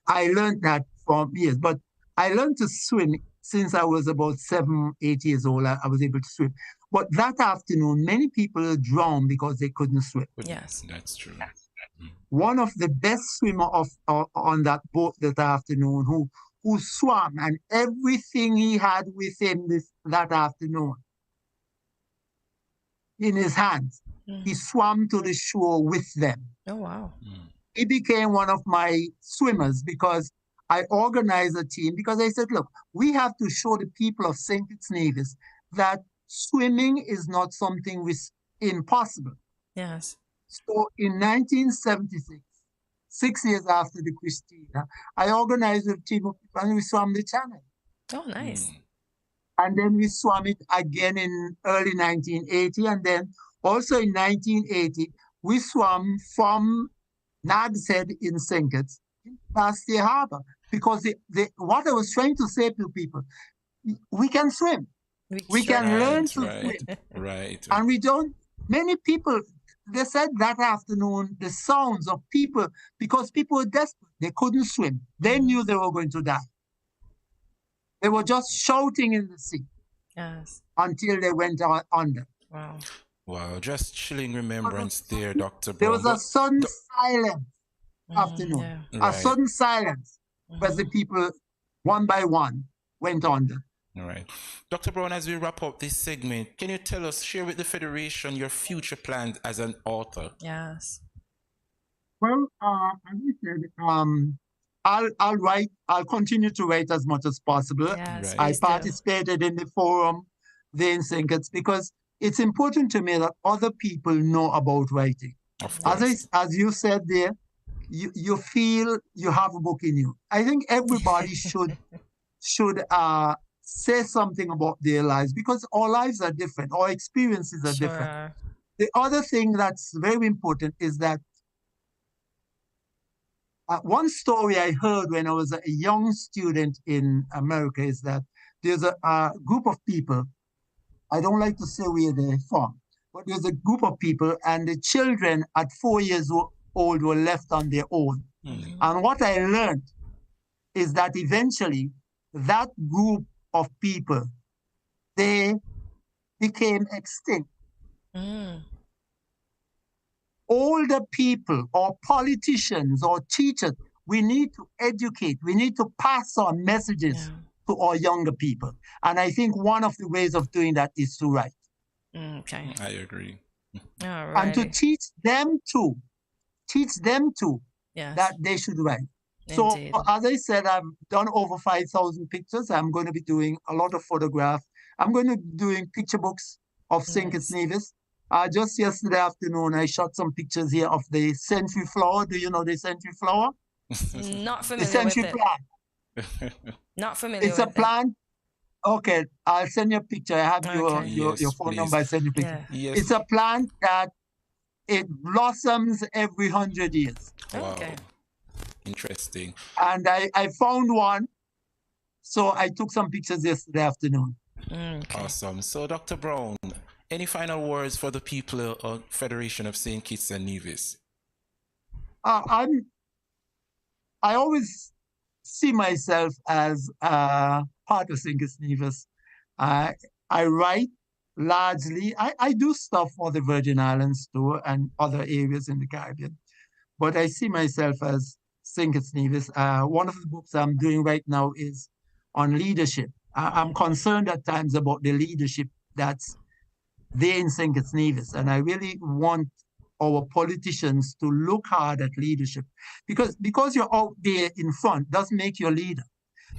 I learned that from years. But I learned to swim since I was about 7, 8 years old. I was able to swim. But that afternoon, many people drowned because they couldn't swim. Yes, that's true. One of the best swimmers on that boat that afternoon who swam, and everything he had with him that afternoon in his hands, he swam to the shore with them. Oh, wow. He became one of my swimmers because I organized a team because I said, look, we have to show the people of St. Kitts Nevis that swimming is not something impossible. Yes. So in 1976, 6 years after the Christina, I organized a team of people and we swam the channel. Oh, nice. And then we swam it again in early 1980. And then also in 1980, we swam from Nag's Head in St. Kitts past the harbor. Because what I was trying to say to people, we can swim. We can learn to swim. Right. And we don't, many people, they said that afternoon, the sounds of people, because people were desperate, they couldn't swim. They knew they were going to die. They were just shouting in the sea. Yes. Until they went under. Wow. Wow, just chilling remembrance there, Dr. Brown. There was a sudden silence afternoon. Yeah. A sudden silence as the people, one by one, went under. All right. Dr. Brown, as we wrap up this segment, can you tell us, share with the Federation your future plans as an author? Yes. Well, as I said, I'll write, I'll continue to write as much as possible. Yes, I participated in the forum there in St. Kitts because it's important to me that other people know about writing. Of course. As you said there, you feel you have a book in you. I think everybody should say something about their lives because our lives are different, our experiences are different. The other thing that's very important is that one story I heard when I was a young student in America is that there's a group of people, I don't like to say where they're from, but there's a group of people and the children at 4 years old were left on their own. And what I learned is that eventually that group of people, they became extinct. Older people or politicians or teachers, we need to educate, we need to pass on messages to our younger people. And I think one of the ways of doing that is to write. Okay. I agree. All right. And to teach them too yes. that they should write. So as I said, I've done over 5,000 pictures. I'm going to be doing a lot of photographs. I'm going to be doing picture books of St. Kitts Nevis. Just yesterday afternoon, I shot some pictures here of the century flower. Do you know the century flower? Not familiar the century with plant. Not familiar It's a plant. Okay, I'll send you a picture. I have your phone number. I send you a picture. Yes. It's a plant that it blossoms every 100 years. Wow. Okay. Interesting. And I found one So I took some pictures yesterday afternoon. Okay. Awesome. So, Dr. Brown, any final words for the people of Federation of St. Kitts and Nevis? I always see myself as part of St. Kitts and Nevis. I write largely. I do stuff for the Virgin Islands too and other areas in the Caribbean, but I see myself as St. Kitts and Nevis. One of the books I'm doing right now is on leadership. I'm concerned at times about the leadership that's there in St. Kitts and Nevis, and I really want our politicians to look hard at leadership, because you're out there in front doesn't make you a leader.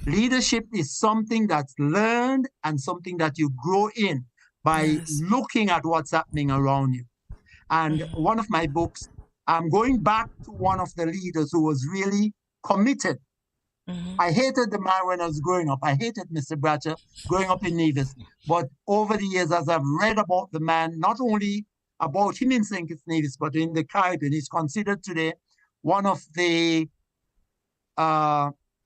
Leadership is something that's learned and something that you grow in by looking at what's happening around you. And one of my books, I'm going back to one of the leaders who was really committed. I hated the man when I was growing up. I hated Mr. Bratcher growing up in Nevis. But over the years, as I've read about the man, not only about him in St. Kitts and Nevis, but in the Caribbean, he's considered today one of the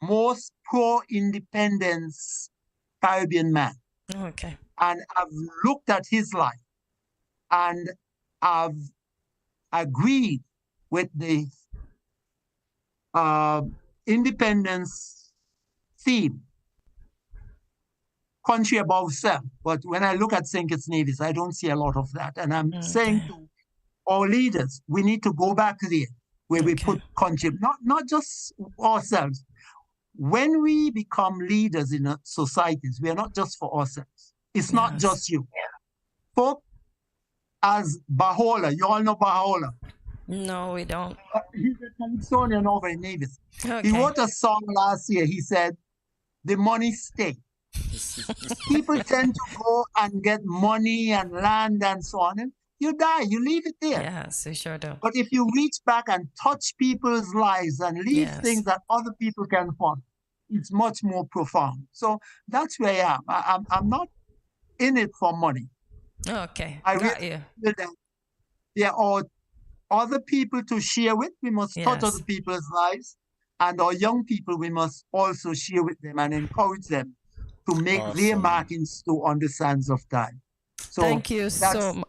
most pro-independence Caribbean man. Okay. And I've looked at his life and I've agreed with the independence theme, country above self. But when I look at St. Kitts and Nevis, I don't see a lot of that. And I'm saying to our leaders, we need to go back there where we put country, not just ourselves. When we become leaders in societies, we are not just for ourselves. It's not just you. Folk as Bahola, you all know Bahola. No, we don't. He's a Calypsonian over in Nevis. He wrote a song last year. He said, the money stay. People tend to go and get money and land and so on. And you die, you leave it there. Yes, we sure do. But if you reach back and touch people's lives and leave things that other people can fund, it's much more profound. So that's where I am. I'm not in it for money. Okay, I got really you. feel that there are other people to share with. We must touch other people's lives. And our young people, we must also share with them and encourage them to make their markings too on the sands of time. So thank you so much.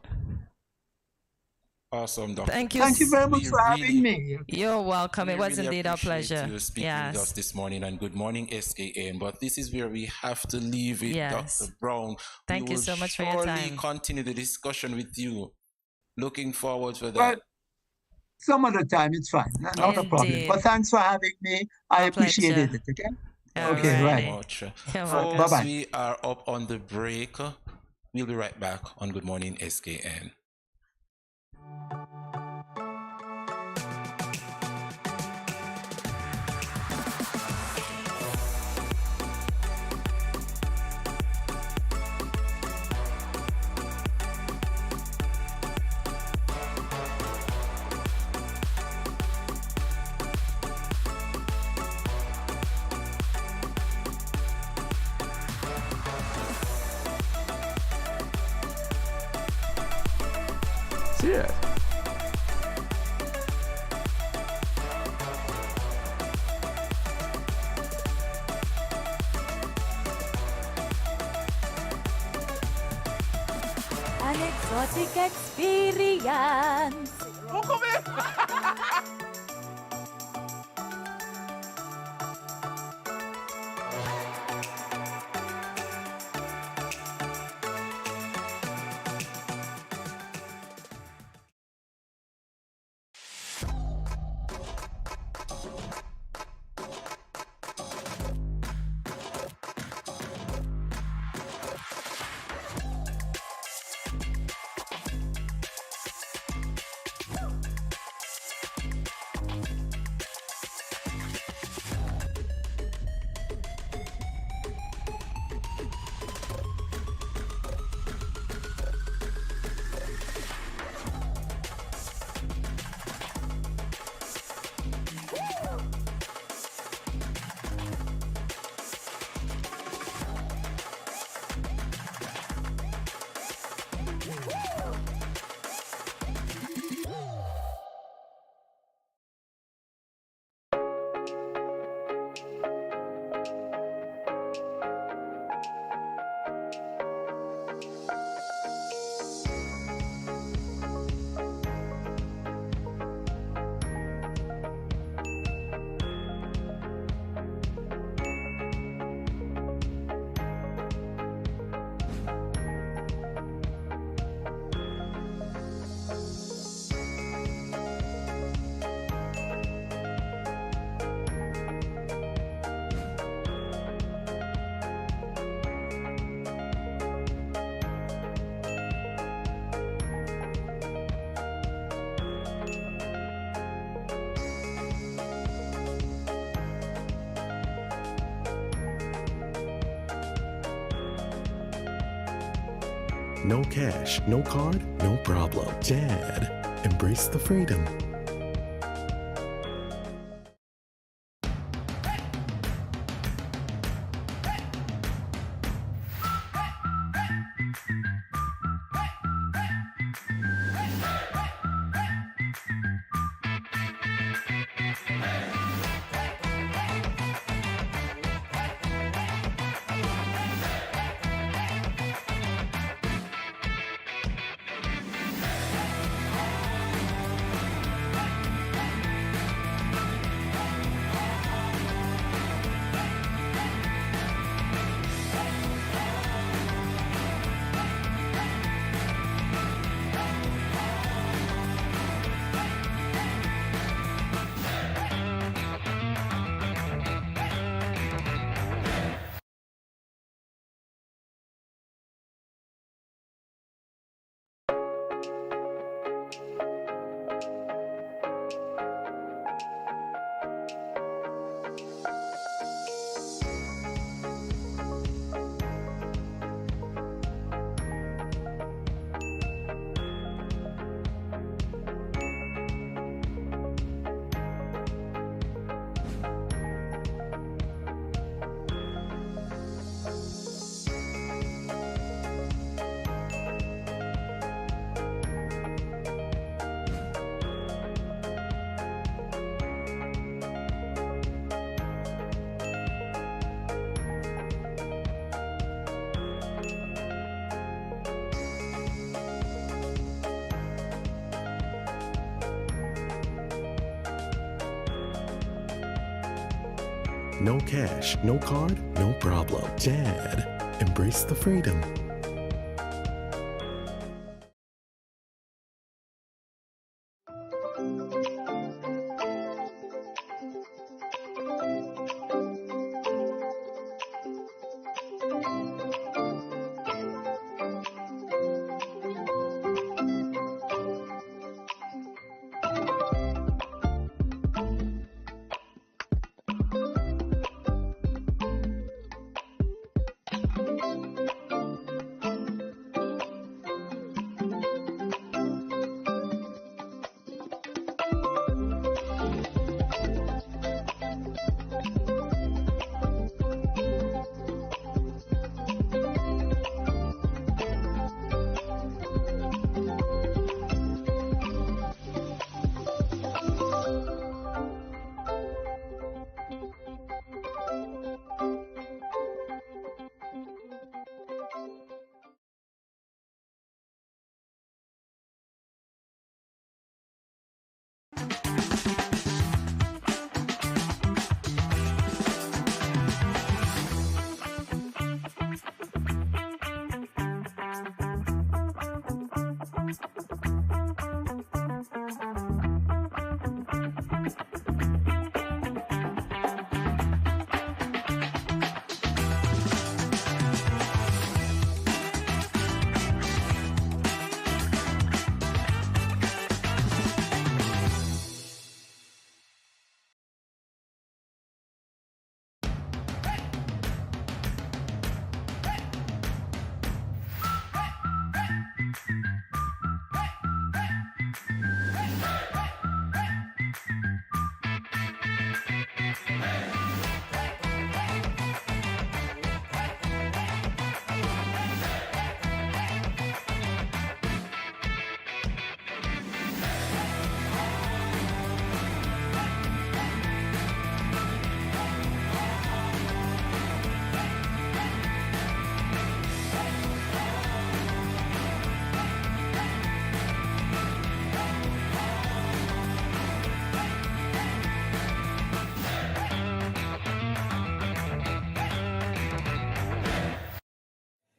Awesome, Doctor. Thank you very much for having me. You're welcome. It was indeed our pleasure. You speaking with us this morning, and good morning, SKN. But this is where we have to leave it, Dr. Brown. Thank you so much for your time. We will continue the discussion with you. Looking forward to that. Well, some other time, it's fine. Not a problem. But thanks for having me. I appreciated it. Okay? Okay, right. Folks, we are up on the break. We'll be right back on Good Morning SKN. Cheers. An exotic experience. no cash, no card, no problem. Dad, embrace the freedom. No cash, no card, no problem. Dad, embrace the freedom.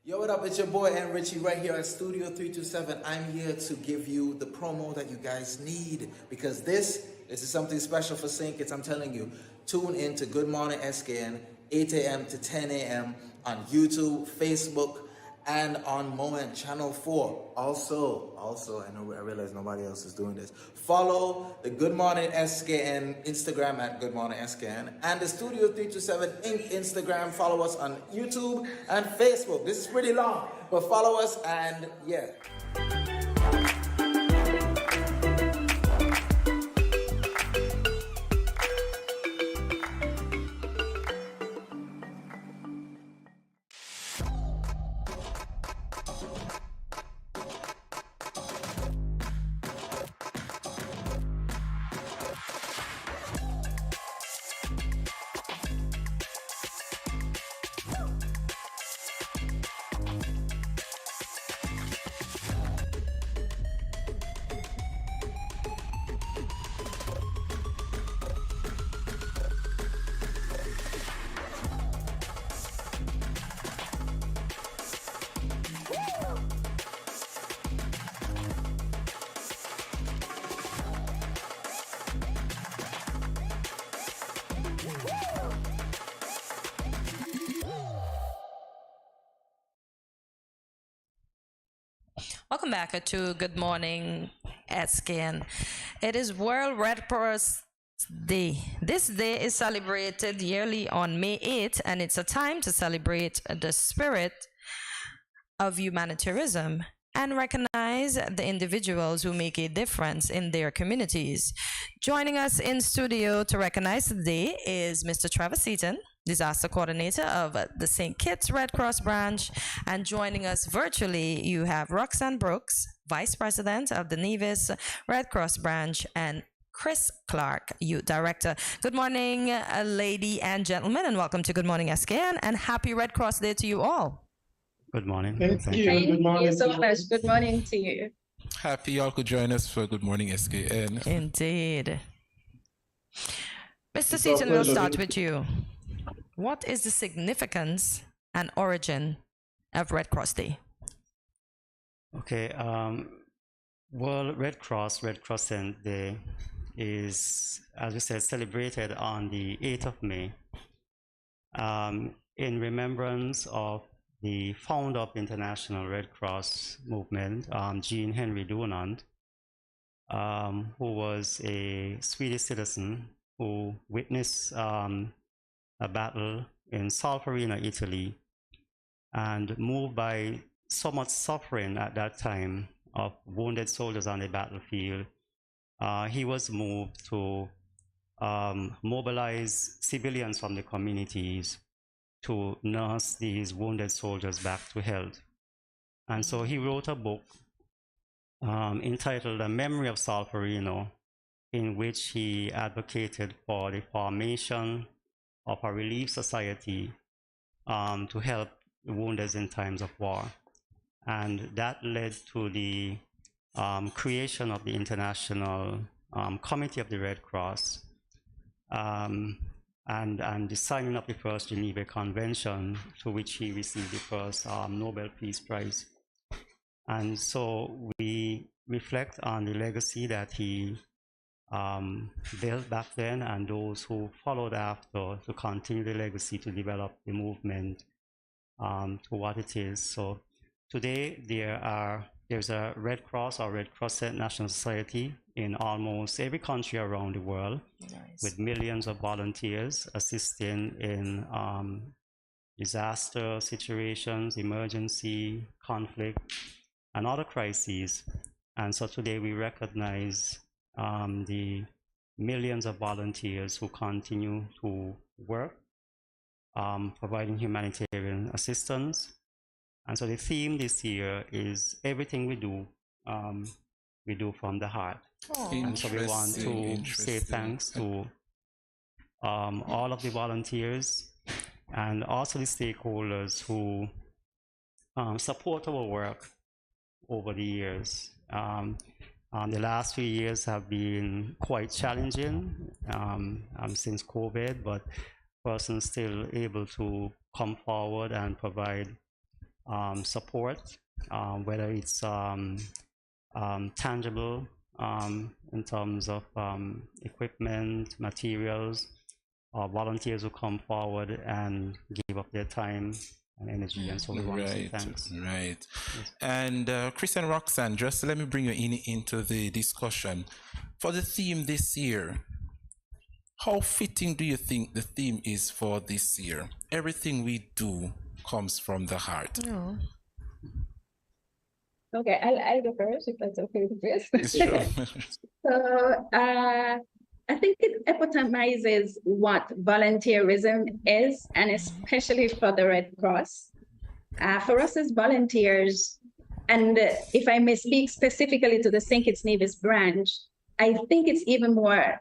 Yo, what up? It's your boy and Richie right here at Studio 327. I'm here to give you the promo that you guys need because this is something special for St. Kitts. I'm telling you, tune in to Good Morning SKN, 8 a.m. to 10 a.m. on YouTube, Facebook, and on Moen Channel 4. Also, I realize nobody else is doing this. Follow the Good Morning SKN Instagram at Good Morning SKN and the Studio 327 Inc. Instagram. Follow us on YouTube and Facebook. This is pretty long, But follow us and yeah. Welcome back to Good Morning SKN. It is World Red Cross Day. This day is celebrated yearly on May 8th, and it's a time to celebrate the spirit of humanitarianism and recognize the individuals who make a difference in their communities. Joining us in studio to recognize the day is Mr. Trevor Seaton, Disaster Coordinator of the St. Kitts Red Cross Branch. And joining us virtually, you have Roxanne Brooks, Vice President of the Nevis Red Cross Branch, and Chris Clark, Youth Director. Good morning, lady and gentlemen, and welcome to Good Morning SKN, and happy Red Cross Day to you all. Good morning. Thank you. Good morning. Thank you so much. Good morning to you. Happy y'all could join us for Good Morning SKN. Indeed. Mr. Seaton, we'll start with you. What is the significance and origin of Red Cross Day? Okay, World Red Crescent Day is, as we said, celebrated on the 8th of May in remembrance of the founder of the International Red Cross movement, Jean Henry Dunant, who was a Swedish citizen who witnessed a battle in Solferino, Italy, and moved by so much suffering at that time of wounded soldiers on the battlefield, he was moved to mobilize civilians from the communities to nurse these wounded soldiers back to health. And so he wrote a book entitled A Memory of Solferino, in which he advocated for the formation of a relief society to help the wounded in times of war. And that led to the creation of the International Committee of the Red Cross, and the signing of the first Geneva Convention, to which he received the first Nobel Peace Prize. And so we reflect on the legacy that he built back then, and those who followed after to continue the legacy to develop the movement to what it is. So today there's a Red Cross or Red Crescent National Society in almost every country around the world, with millions of volunteers assisting in disaster situations, emergency, conflict, and other crises. And so today we recognize the millions of volunteers who continue to work, providing humanitarian assistance. And so the theme this year is everything we do from the heart. And so we want to say thanks to all of the volunteers and also the stakeholders who support our work over the years. The last few years have been quite challenging since COVID, but persons still able to come forward and provide support, whether it's tangible in terms of equipment, materials, or volunteers who come forward and give up their time and energy, and so we want to say thanks. Right. Yes. And Chris and Roxanne, just let me bring you into the discussion. For the theme this year, how fitting do you think the theme is for this year? Everything we do comes from the heart. Oh. Okay, I'll go first if that's okay with Chris. Sure. So I think it epitomizes what volunteerism is, and especially for the Red Cross. For us as volunteers, and if I may speak specifically to the St. Kitts Nevis branch, I think it's even more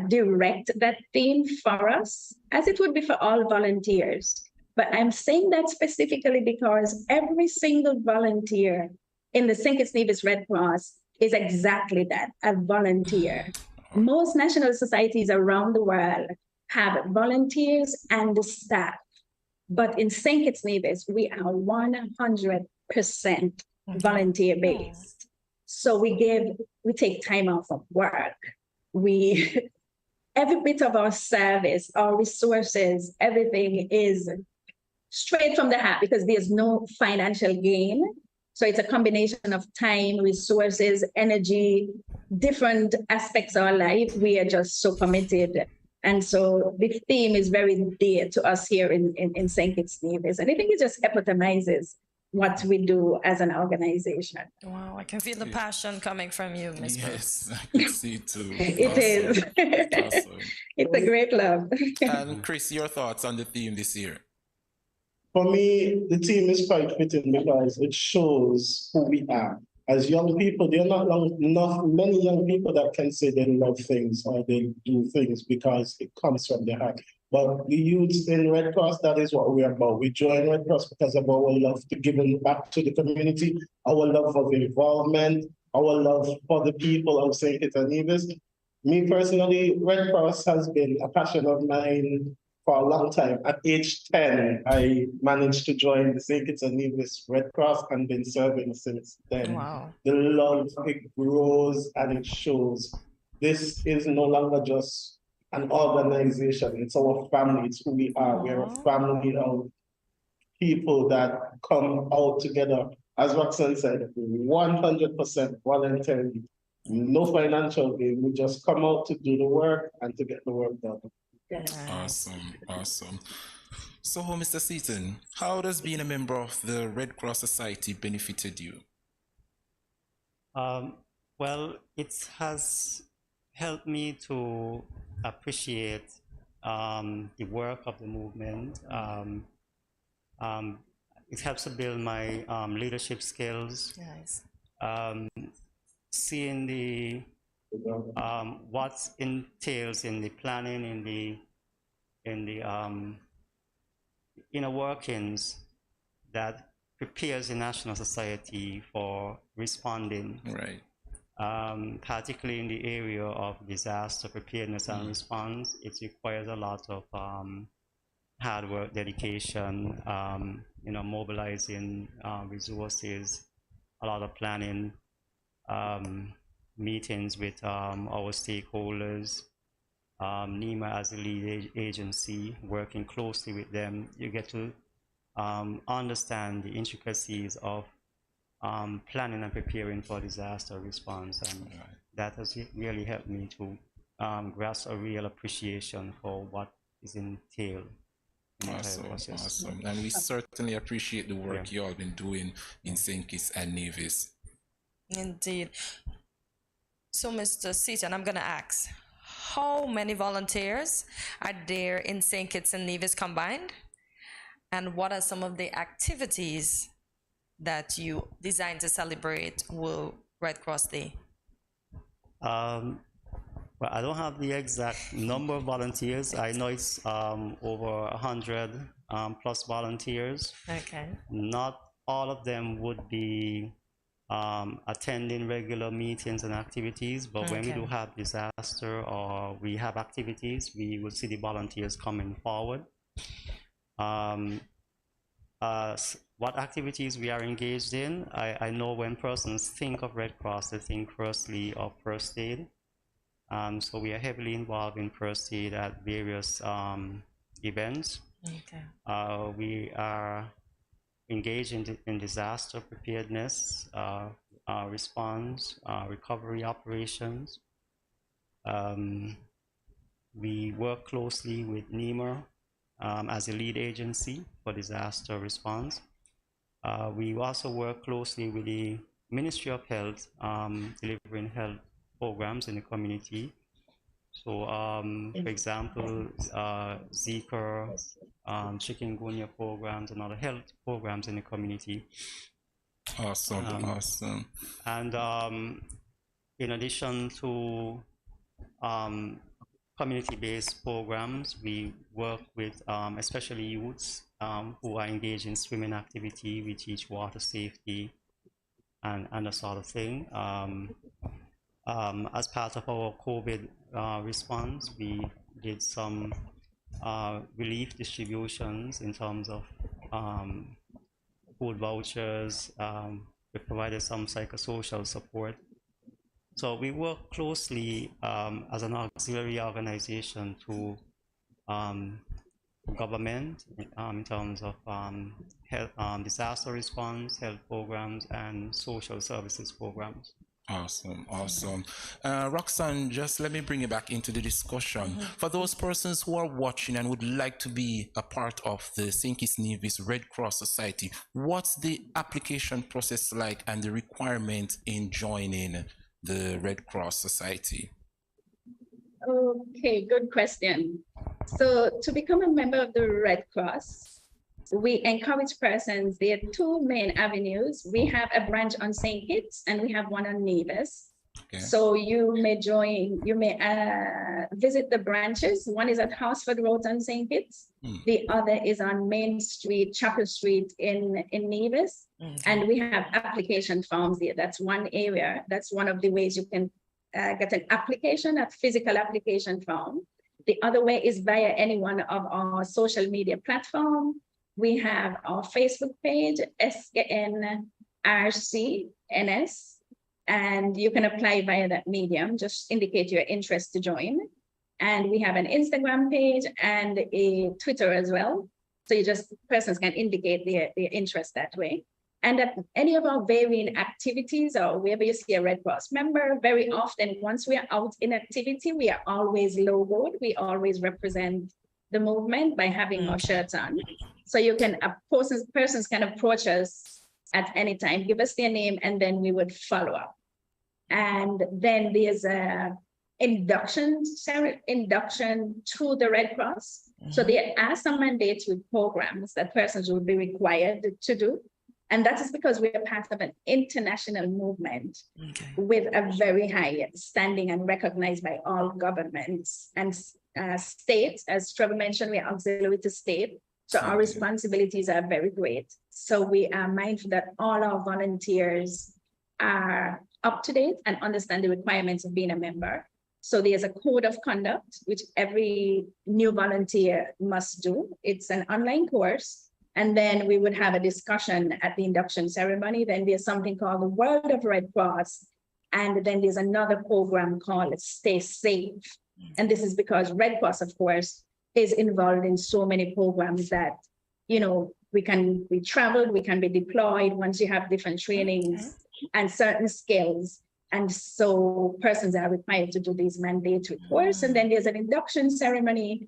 direct, that theme for us, as it would be for all volunteers. But I'm saying that specifically because every single volunteer in the St. Kitts Nevis Red Cross is exactly that, a volunteer. Most national societies around the world have volunteers and staff. But in St. Kitts Nevis, we are 100% volunteer based. So we take time off of work. Every bit of our service, our resources, everything is straight from the heart because there's no financial gain. So it's a combination of time, resources, energy, different aspects of our life. We are just so committed. And so the theme is very dear to us here in St. Kitts Nevis. And I think it just epitomizes what we do as an organization. Wow, I can feel the passion coming from you, Ms. Yes, I can see it too. It is. Awesome. It's a great love. And Chris, your thoughts on the theme this year? For me, the theme is quite fitting because it shows who we are. As young people, there are not many young people that can say they love things or they do things because it comes from their heart. But the youths in Red Cross, that is what we're about. We join Red Cross because of our love to giving back to the community, our love of involvement, our love for the people of St. Kitts and Nevis. Me personally, Red Cross has been a passion of mine for a long time. At age 10, I managed to join the St. Kitts and Nevis Red Cross and been serving since then. Wow. The love, it grows and it shows. This is no longer just an organization. It's our family. It's who we are. We're a family of people that come out together. As Roxanne said, 100% voluntary. No financial gain. We just come out to do the work and to get the work done. Awesome, awesome. So, Mr. Seaton, how does being a member of the Red Cross Society benefited you? Well, it has helped me to appreciate the work of the movement. It helps to build my leadership skills. Nice. Seeing the what entails in the planning, in the inner workings that prepares the national society for responding. Right. Particularly in the area of disaster preparedness and response, it requires a lot of hard work, dedication, mobilizing resources, a lot of planning, meetings with our stakeholders, NEMA as the lead agency, working closely with them. You get to understand the intricacies of planning and preparing for disaster response, and that has really helped me to grasp a real appreciation for what is entailed. Awesome. And we certainly appreciate the work you all been doing in St. Kitts and Nevis. Indeed. So, Mr. Seaton, I'm going to ask, how many volunteers are there in St. Kitts and Nevis combined? And what are some of the activities that you designed to celebrate World Red Cross Day? Well, I don't have the exact number of volunteers. I know it's over 100 plus volunteers. Okay. Not all of them would be attending regular meetings and activities, but when we do have disaster or we have activities, we will see the volunteers coming forward. What activities we are engaged in, I know when persons think of Red Cross, they think firstly of first aid. So we are heavily involved in first aid at various events. Okay. We are engaged in disaster preparedness, response, recovery operations. We work closely with NEMA as a lead agency for disaster response. We also work closely with the Ministry of Health, delivering health programs in the community. So, for example, Zika, chikungunya programs and other health programs in the community. Awesome, awesome. And in addition to community-based programs, we work with especially youths who are engaged in swimming activity. We teach water safety and that sort of thing. As part of our COVID response, we did some relief distributions in terms of food vouchers. We provided some psychosocial support. So we work closely as an auxiliary organization to government in terms of health, disaster response, health programs, and social services programs. Awesome, awesome. Roxanne, just let me bring you back into the discussion. For those persons who are watching and would like to be a part of the St. Kitts Nevis Red Cross Society, what's the application process like and the requirement in joining the Red Cross Society? Okay, good question. So to become a member of the Red Cross, we encourage persons. There are two main avenues. We have a branch on St. Kitts and we have one on Nevis. Okay. So you may join, you may visit the branches. One is at Horsford Road on St. Kitts. The other is on Main Street, Chapel Street in Nevis. And we have application forms there. That's one area. That's one of the ways you can get an application, a physical application form. The other way is via any one of our social media platforms. We have our Facebook page, SKNRCNS, and you can apply via that medium. Just indicate your interest to join. And we have an Instagram page and a Twitter as well. So persons can indicate their interest that way. And at any of our varying activities or wherever you see a Red Cross member, very often once we are out in activity, we are always logoed. We always represent the movement by having our shirts on. So you can, persons can approach us at any time, give us their name, and then we would follow up. And then there's a induction through the Red Cross. So there are some mandatory programs that persons will be required to do. And that is because we are part of an international movement with a very high standing and recognized by all governments and states. As Trevor mentioned, we are auxiliary to state. So our responsibilities are very great. So we are mindful that all our volunteers are up to date and understand the requirements of being a member. So there's a code of conduct, which every new volunteer must do. It's an online course. And then we would have a discussion at the induction ceremony. Then there's something called the World of Red Cross. And then there's another program called Stay Safe. And this is because Red Cross, of course, is involved in so many programs that, you know, we can be traveled, we can be deployed once you have different trainings and certain skills. And so persons are required to do these mandatory course. And then there's an induction ceremony,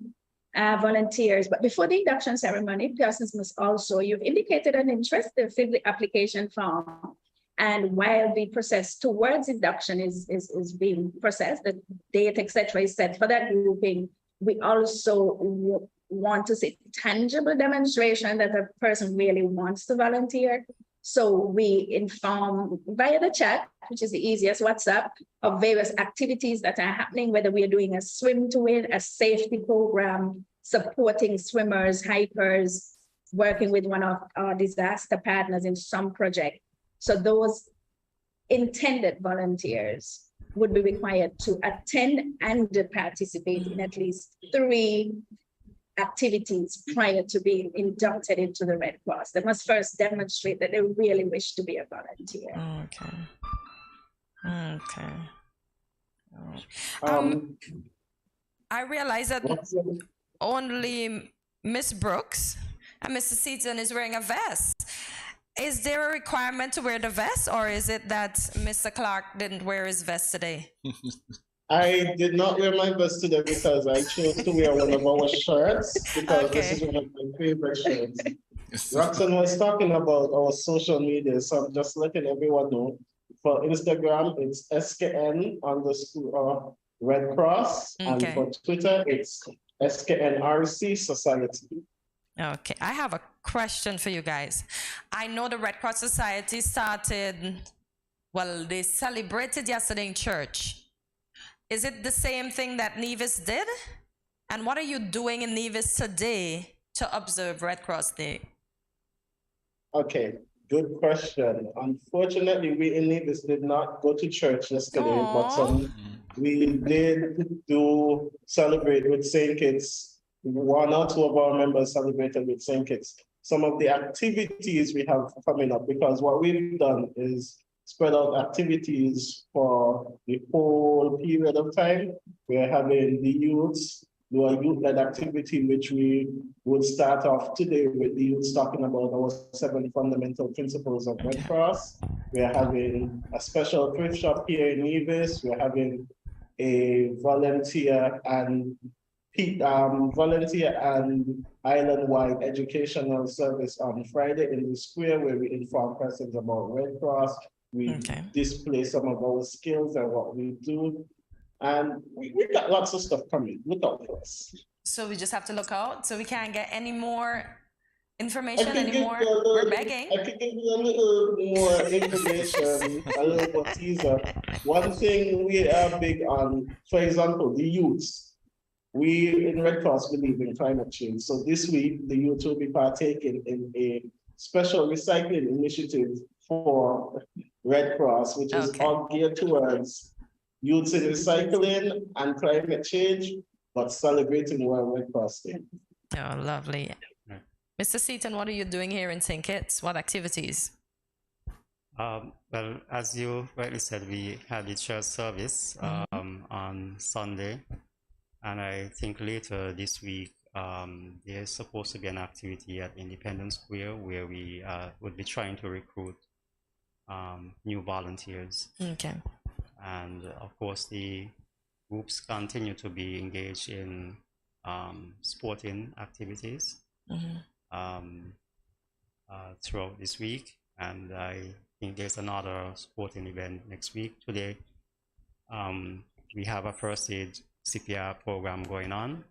volunteers. But before the induction ceremony, persons must also, you've indicated an interest to fill the application form. And while the process towards induction is being processed, the date, etc., is set for that grouping, we also want to see tangible demonstration that a person really wants to volunteer. So we inform via the chat, which is the easiest, WhatsApp, of various activities that are happening, whether we are doing a swim to win, a safety program, supporting swimmers, hikers, working with one of our disaster partners in some project. So those intended volunteers would be required to attend and participate in at least 3 activities prior to being inducted into the Red Cross. They must first demonstrate that they really wish to be a volunteer. I realize that only Miss Brooks and Mr. Seaton is wearing a vest. Is there a requirement to wear the vest, or is it that Mr. Clark didn't wear his vest today? I did not wear my vest today because I chose to wear one of our shirts because this is one of my favorite shirts. Roxanne was talking about our social media, so I'm just letting everyone know. For Instagram, it's SKN_Red Cross, and for Twitter, it's SKNRC Society. Okay, I have a question for you guys. I know the Red Cross Society started, well, they celebrated yesterday in church. Is it the same thing that Nevis did? And what are you doing in Nevis today to observe Red Cross Day? Okay, good question. Unfortunately, we in Nevis did not go to church yesterday, but we did celebrate with St. Kitts. One or two of our members celebrated with St. Kitts. Some of the activities we have coming up, because what we've done is spread out activities for the whole period of time. We're having the youths do a youth-led activity, which we would start off today with the youths talking about our 7 fundamental principles of Red Cross. We're having a special thrift shop here in Nevis. We're having a volunteer and island-wide educational service on Friday in the square, where we inform persons about Red Cross. We display some of our skills and what we do. And we got lots of stuff coming. Look out for us. So we just have to look out. So we can't get any more information anymore. We're begging. I could give you a little more information, a little more teaser. One thing we are big on, for example, the youths. We in Red Cross believe in climate change. So this week, the youth will be partaking in a special recycling initiative for Red Cross, which is all geared towards youths in recycling and climate change, but celebrating World Red Cross Day. Oh, lovely. Mr. Seaton, what are you doing here in St. Kitts? What activities? Well, as you rightly said, we had the church service on Sunday. And I think later this week, there's supposed to be an activity at Independence Square where we would be trying to recruit new volunteers. Okay. And of course, the groups continue to be engaged in sporting activities throughout this week. And I think there's another sporting event next week. Today, we have a first aid CPR program going on.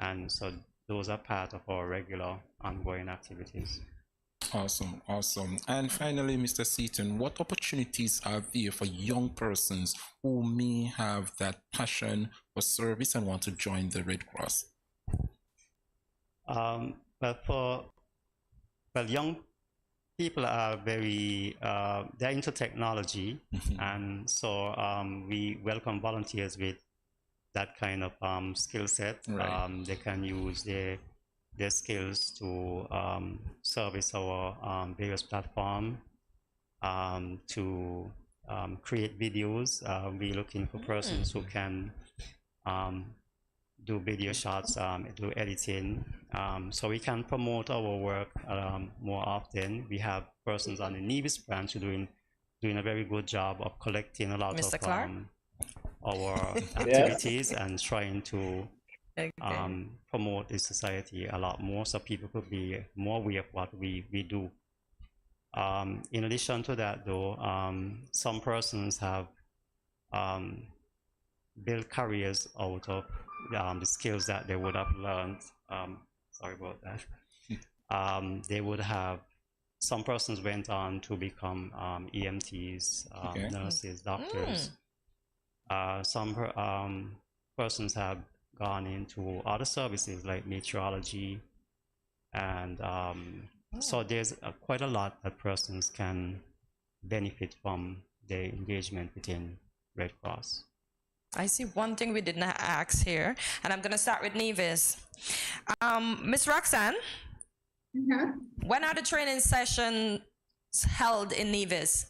And so those are part of our regular ongoing activities. Awesome, awesome. And finally, Mr. Seaton, what opportunities are there for young persons who may have that passion for service and want to join the Red Cross? Young people are very, they're into technology, and so we welcome volunteers with that kind of skill set. Right. They can use their skills to service our various platforms, to create videos. We're looking for persons who can do video shots, do editing, so we can promote our work more often. We have persons on the Nevis branch doing a very good job of collecting a lot of our activities and trying to promote the society a lot more, so people could be more aware of what we do. In addition to that, though, some persons have built careers out of the skills that they would have learned. Sorry about that. They would have, some persons went on to become EMTs, nurses, doctors. Some persons have gone into other services like meteorology, and so there's quite a lot that persons can benefit from their engagement within Red Cross. I see one thing we did not ask here, and I'm going to start with Nevis. Miss Roxanne, when are the training sessions held in Nevis?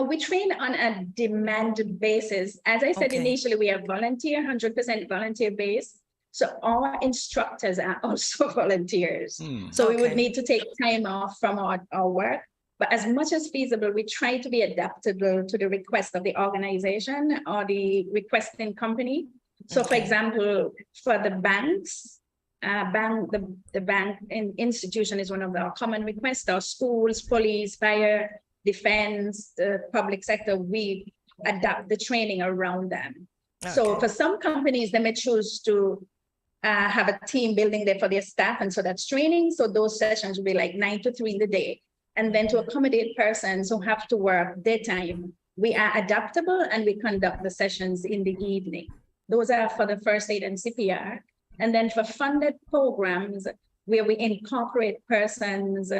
We train on a demand basis. As I said initially, we are volunteer, 100% volunteer based. So our instructors are also volunteers. So we would need to take time off from our work. But as much as feasible, we try to be adaptable to the request of the organization or the requesting company. So for example, for the banks, the bank institution is one of our common requests. Our schools, police, fire, defense, the public sector, we adapt the training around them. Okay. So for some companies, they may choose to have a team building there for their staff, and so that's training. So those sessions will be like 9 to 3 in the day. And then to accommodate persons who have to work daytime, we are adaptable and we conduct the sessions in the evening. Those are for the first aid and CPR. And then for funded programs where we incorporate persons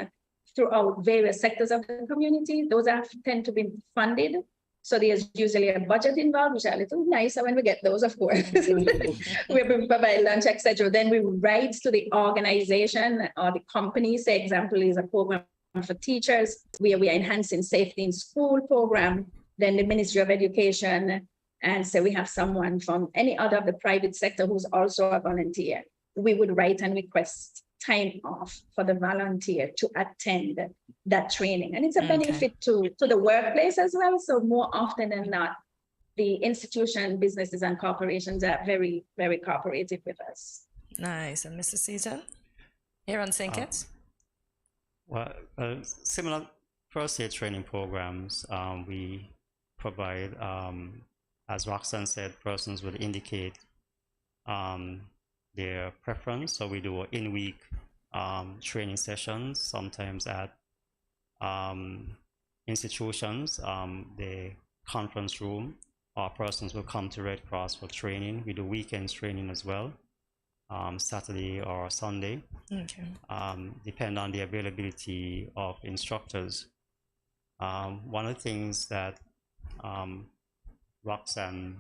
throughout various sectors of the community, those tend to be funded. So there's usually a budget involved, which are a little nicer when we get those, of course. We provide lunch, etc. Then we write to the organization or the company. Say, example is a program for teachers where we are enhancing safety in school program. Then the Ministry of Education, and so we have someone from any other of the private sector who's also a volunteer. We would write and request time off for the volunteer to attend that training. And it's a benefit to the workplace as well. So more often than not, the institution, businesses and corporations are very, very cooperative with us. Nice. And Mr. Seaton, here on St. Kitts? Well, similar first aid training programs we provide, as Roxanne said, persons will indicate their preference. So we do in-week training sessions, sometimes at institutions, the conference room, or persons will come to Red Cross for training. We do weekends training as well, Saturday or Sunday, depend on the availability of instructors. One of the things that Roxanne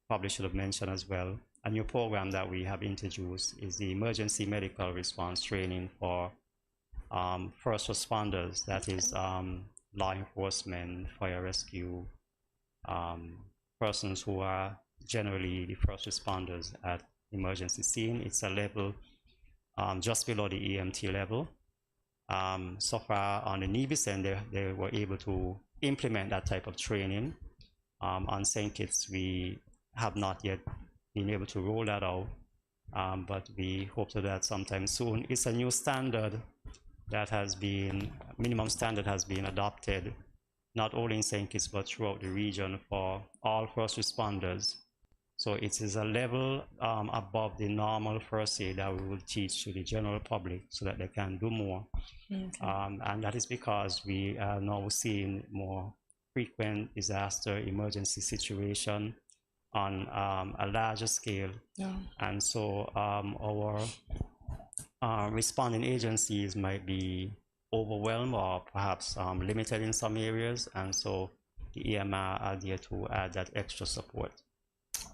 probably should have mentioned as well, a new program that we have introduced is the emergency medical response training for first responders, that is law enforcement, fire rescue, persons who are generally the first responders at emergency scene. It's a level just below the EMT level. So far on the Nevis end, they were able to implement that type of training. On St. Kitts, we have not yet been able to roll that out, but we hope to do that sometime soon. It's a new standard that has been, minimum standard has been adopted, not only in St. Kitts, but throughout the region for all first responders. So it is a level above the normal first aid that we will teach to the general public so that they can do more. And that is because we are now seeing more frequent disaster emergency situation on a larger scale. And so our responding agencies might be overwhelmed or perhaps limited in some areas, and so the EMR are there to add that extra support.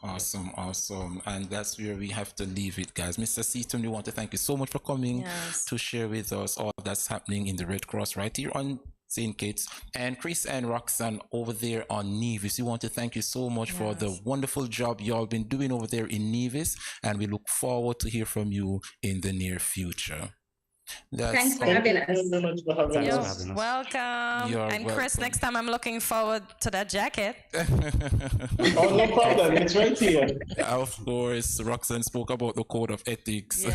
Awesome. And that's where we have to leave it, guys. Mr. Seaton, we want to thank you so much for coming to share with us all that's happening in the Red Cross right here on St. Kitts. And Chris and Roxanne over there on Nevis, we want to thank you so much for the wonderful job y'all been doing over there in Nevis, and we look forward to hear from you in the near future. Thanks for having us. You're welcome. And Chris, next time I'm looking forward to that jacket. Oh, no problem. It's right here. Of course, Roxanne spoke about the code of ethics.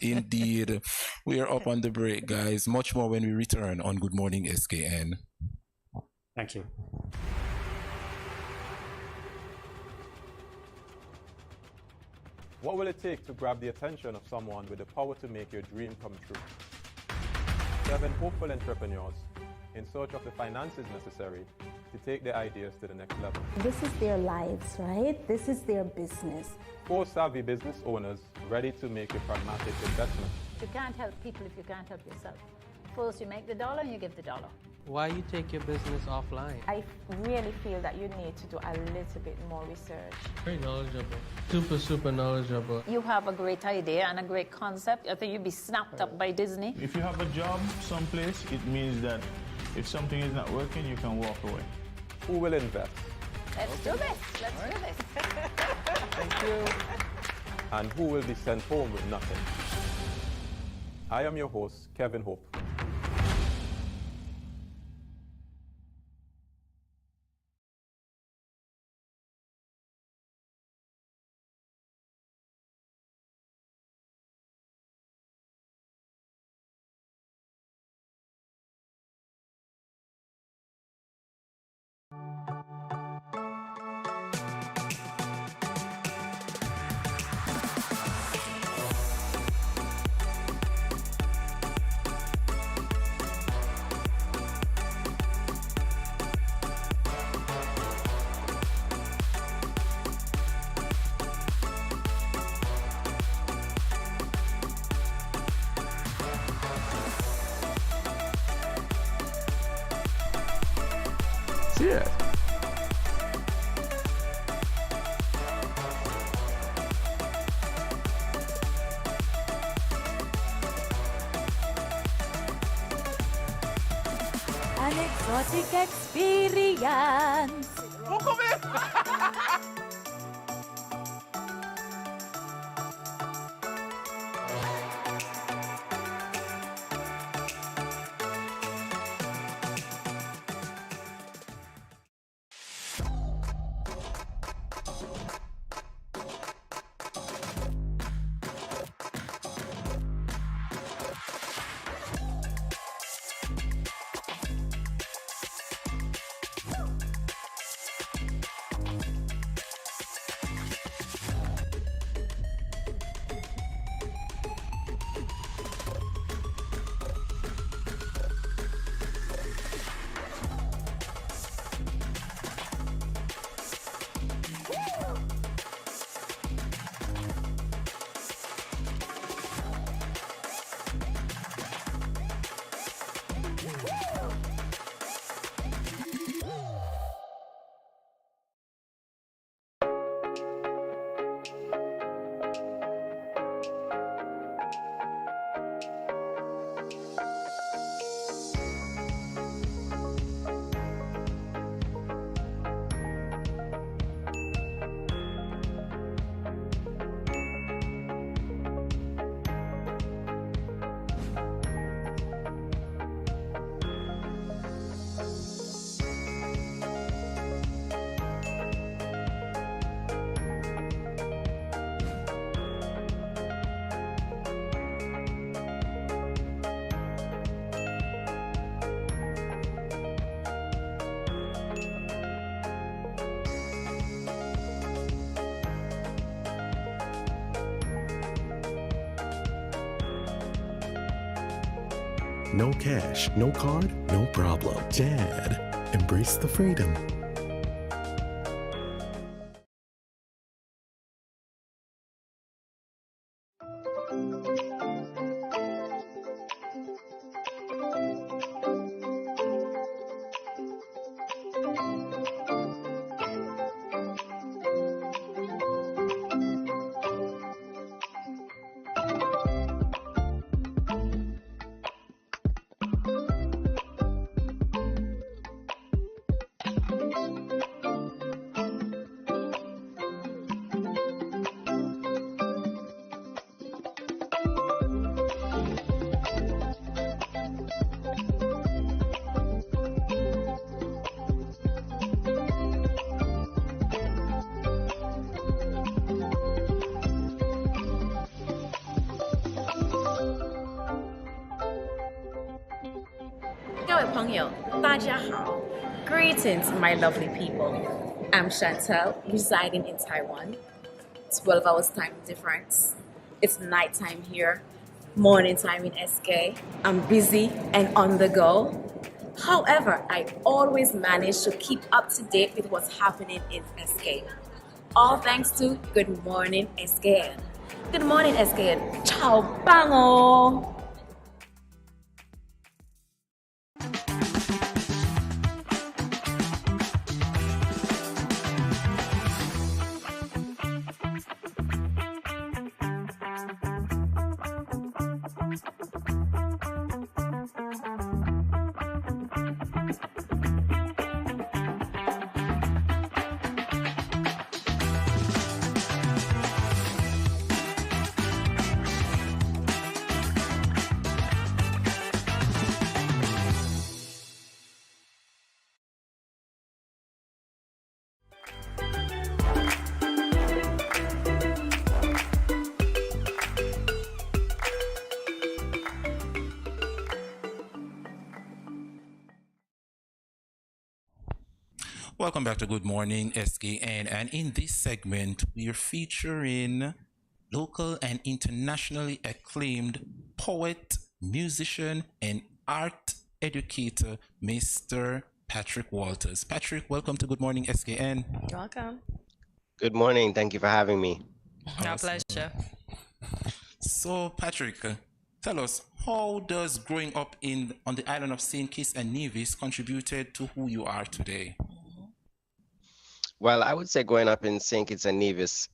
Indeed. We are up on the break, guys. Much more when we return on Good Morning SKN. Thank you. What will it take to grab the attention of someone with the power to make your dream come true? 7 hopeful entrepreneurs in search of the finances necessary to take their ideas to the next level. This is their lives, right? This is their business. 4 savvy business owners ready to make a pragmatic investment. You can't help people if you can't help yourself. First, you make the dollar and you give the dollar. Why you take your business offline? I really feel that you need to do a little bit more research. Very knowledgeable. Super knowledgeable. You have a great idea and a great concept. I think you'd be snapped up by Disney. If you have a job someplace, it means that if something is not working, you can walk away. Who will invest? Let's do this. Let's do this. Thank you. And who will be sent home with nothing? I am your host, Kevin Hope. Cheers. An exotic experience. No cash, no card, no problem. Dad, embrace the freedom. Greetings, my lovely people. I'm Chantel, residing in Taiwan. 12 hours time difference. It's nighttime here, morning time in SK. I'm busy and on the go. However, I always manage to keep up to date with what's happening in SK. All thanks to Good Morning SKN. Good morning SKN. Ciao, bango! Welcome back to Good Morning SKN, and in this segment we are featuring local and internationally acclaimed poet, musician and art educator Mr. Patrick Walters. Patrick, welcome to Good Morning SKN. You're welcome. Good morning. Thank you for having me. Our pleasure. So Patrick, Tell us, how does growing up on the island of St. Kitts and Nevis contributed to who you are today? Well, I would say growing up in St. Kitts and Nevis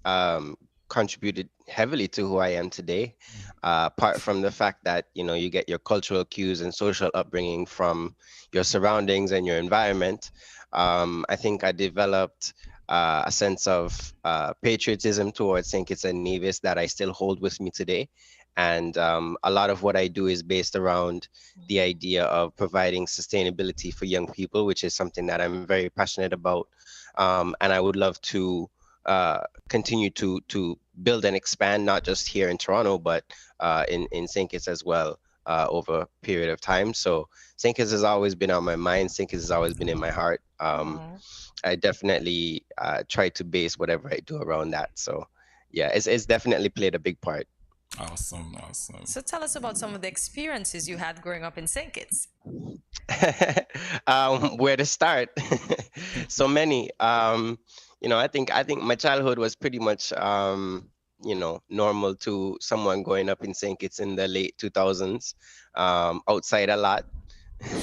contributed heavily to who I am today. Apart from the fact that, you know, you get your cultural cues and social upbringing from your surroundings and your environment, I think I developed a sense of patriotism towards St. Kitts and Nevis that I still hold with me today. And a lot of what I do is based around the idea of providing sustainability for young people, which is something that I'm very passionate about. And I would love to continue to build and expand, not just here in Toronto, but in St. Kitts as well over a period of time. So St. Kitts has always been on my mind. St. Kitts has always been in my heart. I definitely try to base whatever I do around that. So yeah, it's definitely played a big part. Awesome. So tell us about some of the experiences you had growing up in St. Kitts. Where to start? So many. You know, I think my childhood was pretty much you know, normal to someone growing up in St. Kitts in the late 2000s. Outside a lot.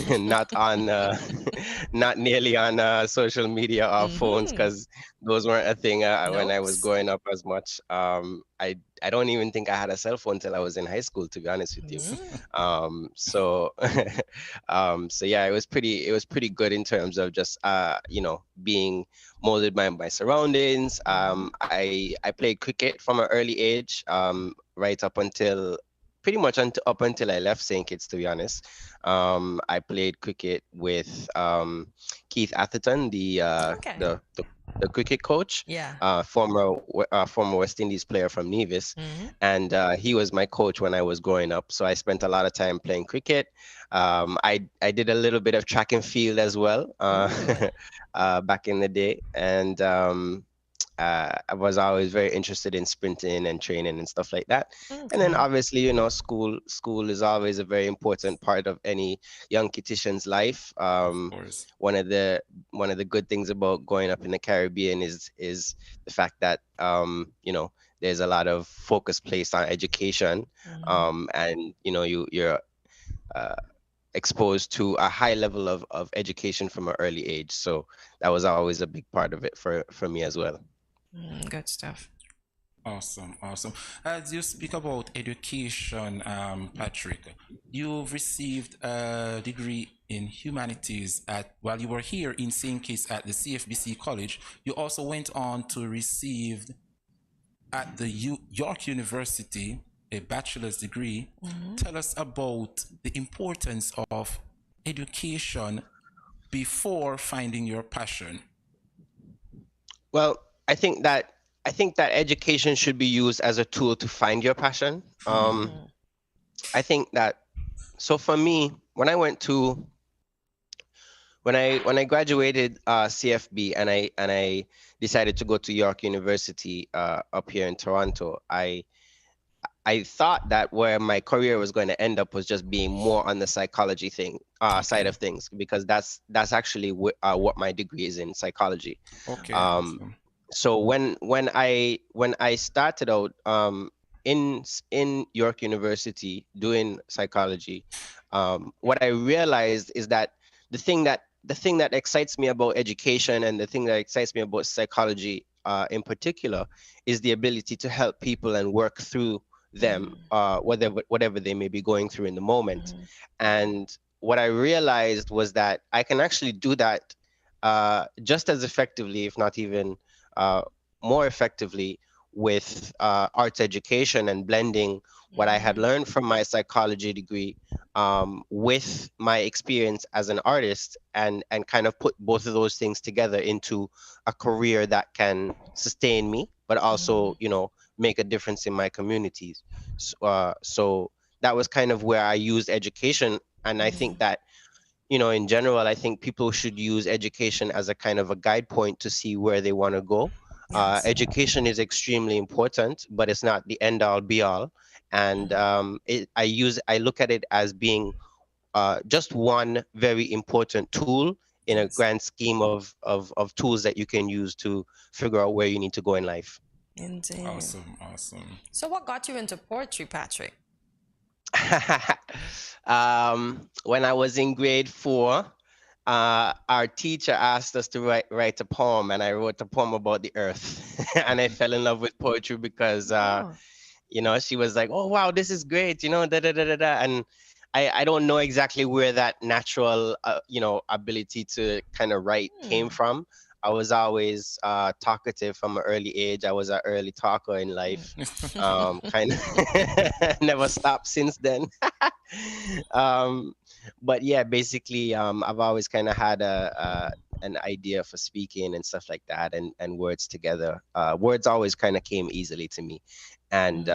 Not on not nearly on social media or phones, because those weren't a thing when I was growing up as much. I don't even think I had a cell phone till I was in high school, to be honest with you. So so yeah, it was pretty good in terms of just you know, being molded by my surroundings. I played cricket from an early age, right up until pretty much up until I left St. Kitts, to be honest. I played cricket with Keith Atherton, the cricket coach, former West Indies player from Nevis, and he was my coach when I was growing up. So I spent a lot of time playing cricket. I did a little bit of track and field as well back in the day, and I was always very interested in sprinting and training and stuff like that. And then obviously, you know, school is always a very important part of any young Kittitian's life. One of the good things about growing up in the Caribbean is the fact that you know, there's a lot of focus placed on education, and you know, you're exposed to a high level of education from an early age. So that was always a big part of it for me as well. Good stuff. Awesome. As you speak about education, Patrick, you've received a degree in humanities while you were here in St. Kitts at the CFBC College. You also went on to receive at the York University a bachelor's degree. Tell us about the importance of education before finding your passion. Well, I think that education should be used as a tool to find your passion. I think that, so for me, when I graduated CFB and I decided to go to York University up here in Toronto, I thought that where my career was going to end up was just being more on the psychology side of things, because that's actually what my degree is in, psychology. Okay. So when I started out in York University doing psychology, what I realized is that the thing that excites me about education and the thing that excites me about psychology in particular is the ability to help people and work through them, whatever they may be going through in the moment. And what I realized was that I can actually do that just as effectively, if not even more effectively, with arts education and blending what I had learned from my psychology degree with my experience as an artist, and kind of put both of those things together into a career that can sustain me, but also, you know, make a difference in my communities. So that was kind of where I used education. And I think that, you know, in general, I think people should use education as a kind of a guide point to see where they want to go. Education is extremely important, but it's not the end all be all. And I look at it as being just one very important tool in a grand scheme of tools that you can use to figure out where you need to go in life. Indeed. Awesome. So what got you into poetry, Patrick? When I was in grade 4, our teacher asked us to write a poem, and I wrote a poem about the earth. And I fell in love with poetry because, she was like, "Oh wow, this is great," da da da da da. And I don't know exactly where that natural, ability to kind of write came from. I was always talkative from an early age. I was an early talker in life. Kind of never stopped since then. um, but yeah, basically, I've always kind of had an idea for speaking and stuff like that, and words together. Words always kind of came easily to me. And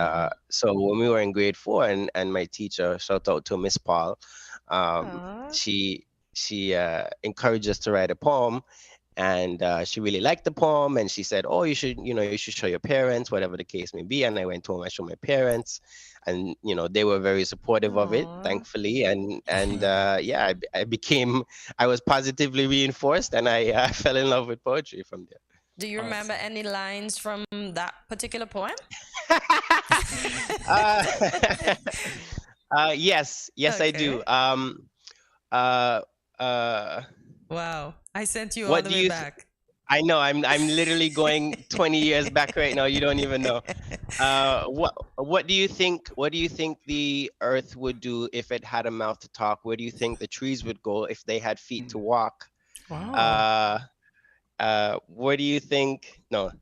so when we were in grade 4, and my teacher, shout out to Miss Paul, she encouraged us to write a poem, and she really liked the poem, and she said, "Oh, you should show your parents, whatever the case may be." And I went home, I showed my parents, and they were very supportive of it, thankfully. And yeah, I was positively reinforced, and I fell in love with poetry from there. Do you remember any lines from that particular poem? Yes, I do. Wow, I sent you all the way back. I know, I'm literally going 20 years back right now. You don't even know. What do you think? What do you think the earth would do if it had a mouth to talk? Where do you think the trees would go if they had feet to walk? Wow. Where do you think? No.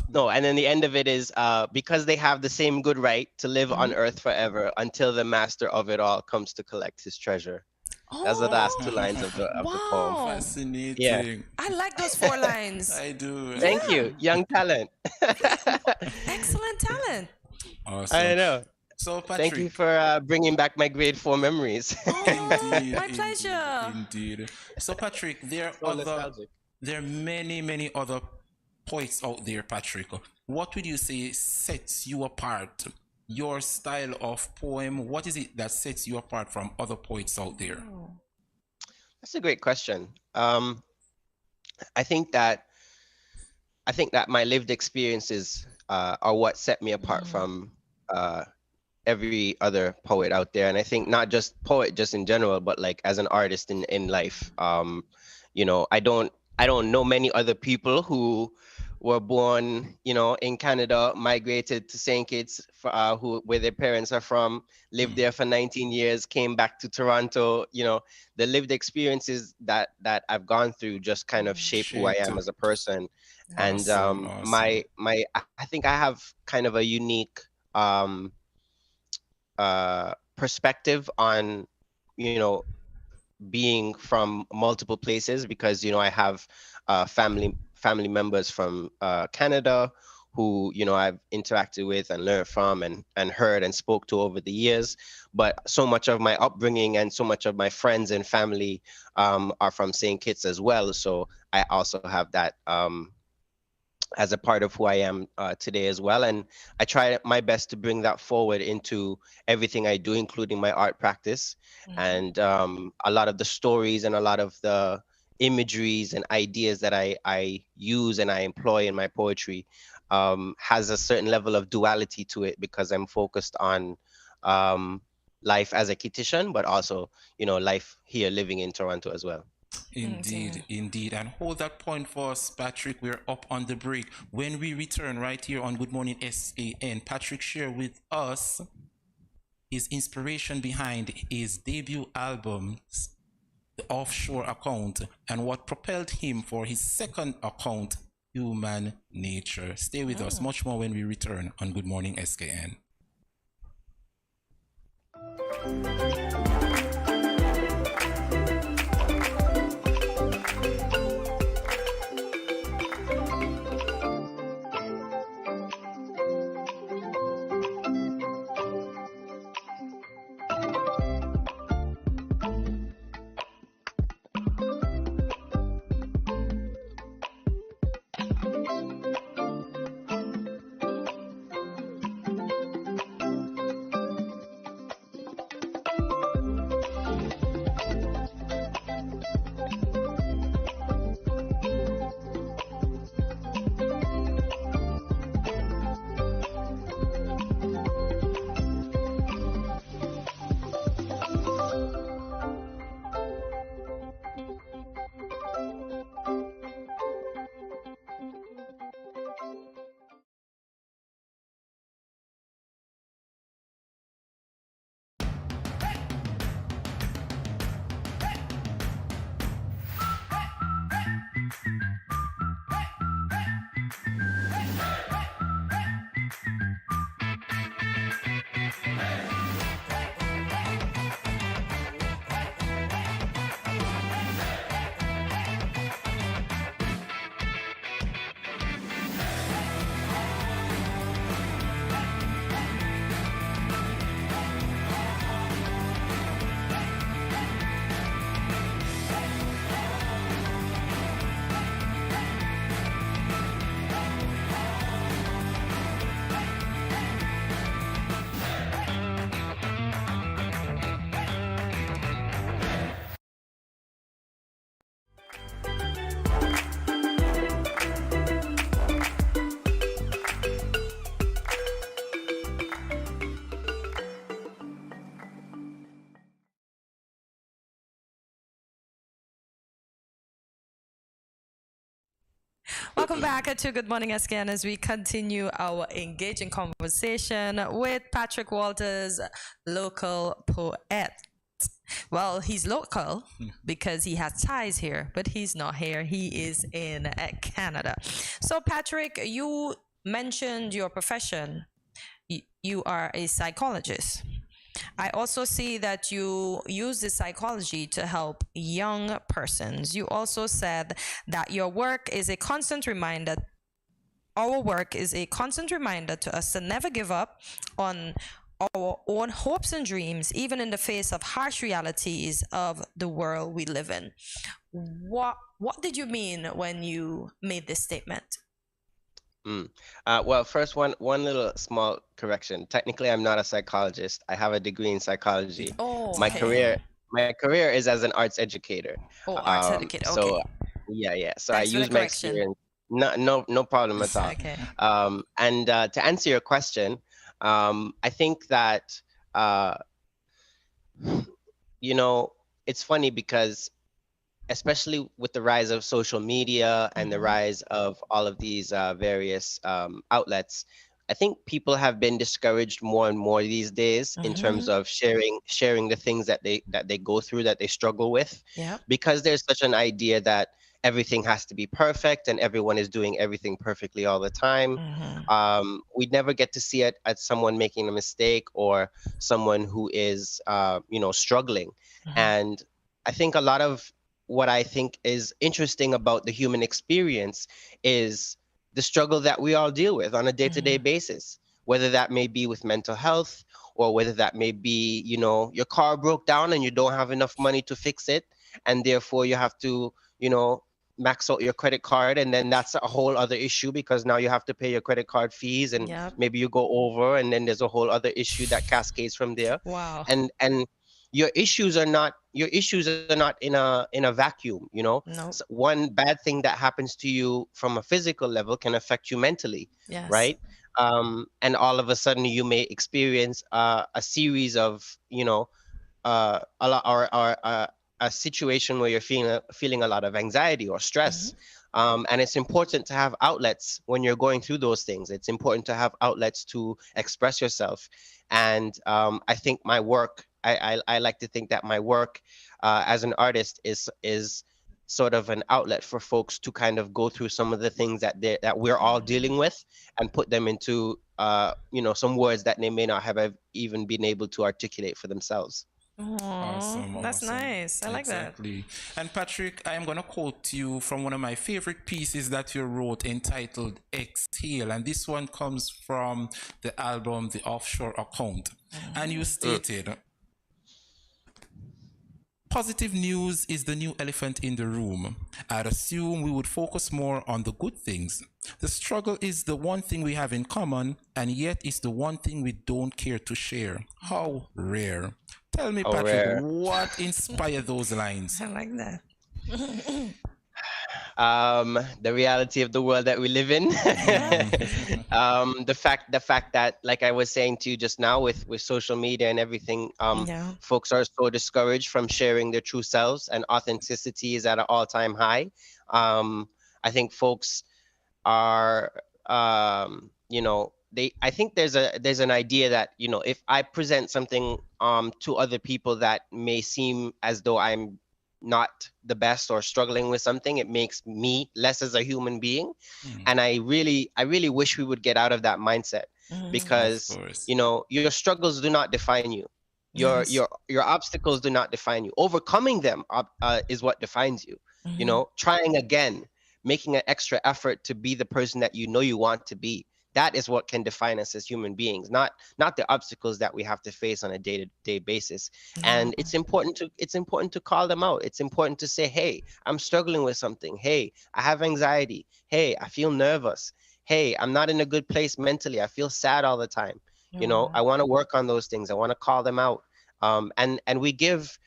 No, and then the end of it is because they have the same good right to live on earth forever until the master of it all comes to collect his treasure. That's the last 2 lines of the poem. Fascinating. Yeah. I like those 4 lines. I do. Thank you. Young talent. Excellent talent. Awesome. I know. So, Patrick. Thank you for bringing back my grade 4 memories. Indeed. My pleasure. Indeed. So, Patrick, there are many other poets out there, Patrick. What would you say sets you apart? Your style of poem, what is it that sets you apart from other poets out there? That's a great question. I think that my lived experiences are what set me apart from every other poet out there. And I think not just poet, just in general, but like as an artist in life. I don't know many other people who were born, in Canada, migrated to St. Kitts, where their parents are from, lived there for 19 years, came back to Toronto. The lived experiences that I've gone through just kind of shape who I am as a person. And I think I have kind of a unique perspective on, being from multiple places, because I have family members from Canada who I've interacted with and learned from and heard and spoke to over the years. But so much of my upbringing and so much of my friends and family are from St. Kitts as well. So I also have that as a part of who I am today as well. And I try my best to bring that forward into everything I do, including my art practice. And a lot of the stories and a lot of the imageries and ideas that I use and I employ in my poetry has a certain level of duality to it, because I'm focused on life as a Kittitian, but also, life here living in Toronto as well. Indeed. And hold that point for us, Patrick. We're up on the break. When we return right here on Good Morning SKN, Patrick share with us his inspiration behind his debut album, The Offshore Account, and what propelled him for his second account, Human Nature. Stay with us. Much more when we return on Good Morning SKN. Welcome back to Good Morning SKN as we continue our engaging conversation with Patrick Walters, local poet. Well, he's local because he has ties here, but he's not here. He is in Canada. So, Patrick, you mentioned your profession. You are a psychologist. I also see that you use the psychology to help young persons. You also said that your work is a constant reminder. Our work is a constant reminder to us to never give up on our own hopes and dreams, even in the face of harsh realities of the world we live in. What did you mean when you made this statement? Well, first, one little small correction. Technically, I'm not a psychologist. I have a degree in psychology. Oh, my okay. career is as an arts educator. Oh, arts educator. So Okay. yeah. So Thanks I for the use my correction. experience. No problem at all. Okay. And to answer your question, I think that it's funny because, especially with the rise of social media and the rise of all of these various outlets, I think people have been discouraged more and more these days in terms of sharing the things that they go through, that they struggle with, because there's such an idea that everything has to be perfect and everyone is doing everything perfectly all the time. We never get to see it as someone making a mistake or someone who is struggling. And I think a lot of what I think is interesting about the human experience is the struggle that we all deal with on a day-to-day basis, whether that may be with mental health or whether that may be, your car broke down and you don't have enough money to fix it. And therefore you have to, max out your credit card. And then that's a whole other issue because now you have to pay your credit card fees and maybe you go over and then there's a whole other issue that cascades from there. Wow. And your issues are not in a vacuum. Nope. So one bad thing that happens to you from a physical level can affect you mentally. Yes. Right. And all of a sudden you may experience a series of a situation where you're feeling a lot of anxiety or stress. And it's important to have outlets when you're going through those things. It's important to have outlets to express yourself. And I think my work, I like to think that my work as an artist is sort of an outlet for folks to kind of go through some of the things that we're all dealing with and put them into some words that they may not have even been able to articulate for themselves. Awesome. That's nice. I like that. Exactly. And Patrick, I am going to quote you from one of my favorite pieces that you wrote entitled Exhale. And this one comes from the album The Offshore Account. And you stated, positive news is the new elephant in the room. I'd assume we would focus more on the good things. The struggle is the one thing we have in common, and yet it's the one thing we don't care to share. How rare. Tell me, Patrick, what inspired those lines? I like that. The reality of the world that we live in. The fact that, like I was saying to you just now, with social media and everything, folks are so discouraged from sharing their true selves, and authenticity is at an all-time high. I think folks are, I think there's an idea that, if I present something to other people that may seem as though I'm not the best or struggling with something, it makes me less as a human being. And I really wish we would get out of that mindset, because your struggles do not define you. Your obstacles do not define you. Overcoming them is what defines you. Trying again, making an extra effort to be the person that you want to be. That is what can define us as human beings, not the obstacles that we have to face on a day-to-day basis. And it's important to call them out. It's important to say, hey, I'm struggling with something. Hey, I have anxiety. Hey, I feel nervous. Hey, I'm not in a good place mentally. I feel sad all the time. I want to work on those things. I want to call them out. And we give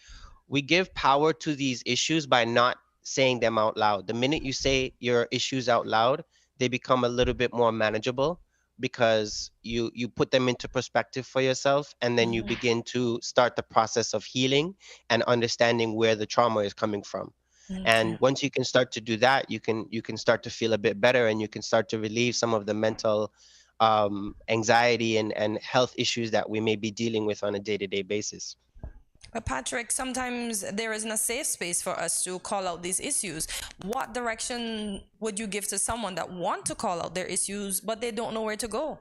power to these issues by not saying them out loud. The minute you say your issues out loud, they become a little bit more manageable, because you put them into perspective for yourself, and then you begin to start the process of healing and understanding where the trauma is coming from. And once you can start to do that, you can start to feel a bit better, and you can start to relieve some of the mental anxiety and health issues that we may be dealing with on a day-to-day basis. But Patrick, sometimes there isn't a safe space for us to call out these issues. What direction would you give to someone that want to call out their issues, but they don't know where to go?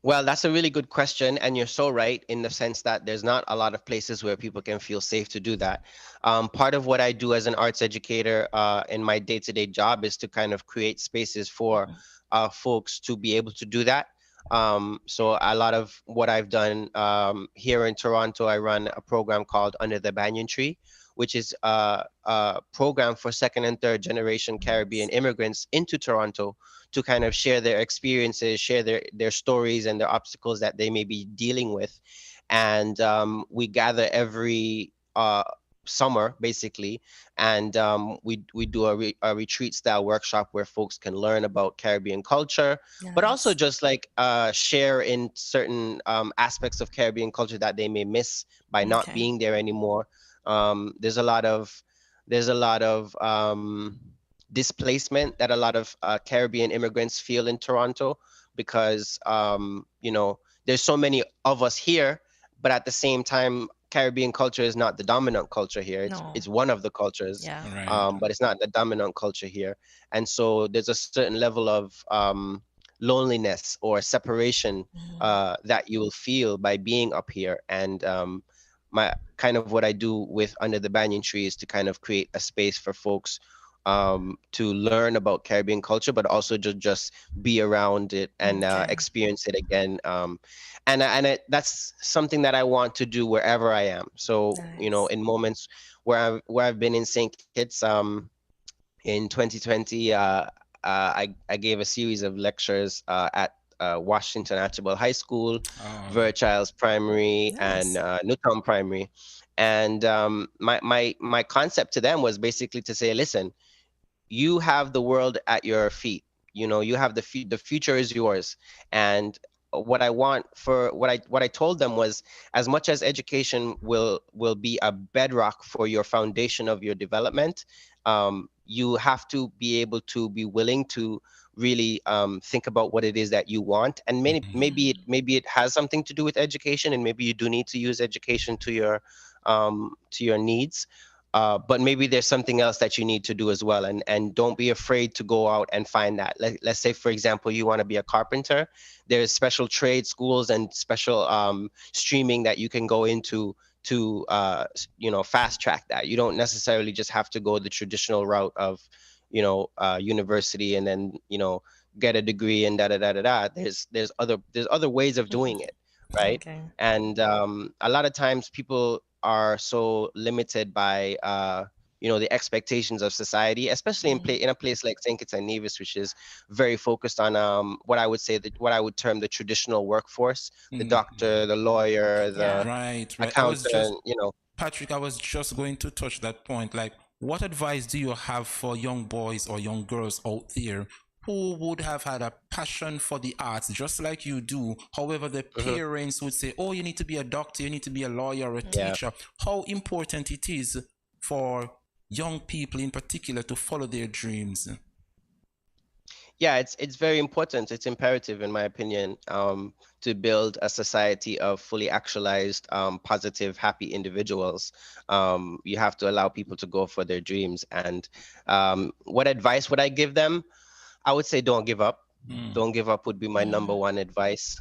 Well, that's a really good question, and you're so right in the sense that there's not a lot of places where people can feel safe to do that. Part of what I do as an arts educator in my day-to-day job is to kind of create spaces for folks to be able to do that. So a lot of what I've done here in Toronto, I run a program called Under the Banyan Tree, which is a program for second and third generation Caribbean immigrants into Toronto to kind of share their experiences, share their stories and their obstacles that they may be dealing with. And we gather every summer, basically, and we do a retreat style workshop where folks can learn about Caribbean culture, but also just like share in certain aspects of Caribbean culture that they may miss by not being there anymore. There's a lot of displacement that a lot of Caribbean immigrants feel in Toronto because there's so many of us here, but at the same time, Caribbean culture is not the dominant culture here. It's one of the cultures, but it's not the dominant culture here. And so there's a certain level of loneliness or separation that you will feel by being up here. And my kind of what I do with Under the Banyan Tree is to kind of create a space for folks to learn about Caribbean culture, but also to just be around it and experience it again. That's something that I want to do wherever I am. So, in moments where I've been in St. Kitts, in 2020, I gave a series of lectures at Washington Archibald High School, Verchilds Primary, and Newtown Primary. And my concept to them was basically to say, listen, you have the world at your feet. You have the future is yours. And what I told them was, as much as education will be a bedrock for your foundation of your development, you have to be able to be willing to really think about what it is that you want. And maybe it has something to do with education, and maybe you do need to use education to your needs. But maybe there's something else that you need to do as well. And don't be afraid to go out and find that. Let's say, for example, you want to be a carpenter. There's special trade schools and special streaming that you can go into to fast track that. You don't necessarily just have to go the traditional route of university and then get a degree and da. There's other ways of doing it, right? And a lot of times people are so limited by the expectations of society, especially in a place like St. Kitts and Nevis, which is very focused on what I would term the traditional workforce, the doctor, the lawyer, the accountant. Patrick, I was just going to touch that point. Like, what advice do you have for young boys or young girls out there who would have had a passion for the arts just like you do? However, the parents would say, oh, you need to be a doctor, you need to be a lawyer or a teacher. How important it is for young people in particular to follow their dreams? Yeah, it's very important. It's imperative, in my opinion, to build a society of fully actualized, positive, happy individuals. You have to allow people to go for their dreams. And what advice would I give them? I would say don't give up. Don't give up would be my number one advice.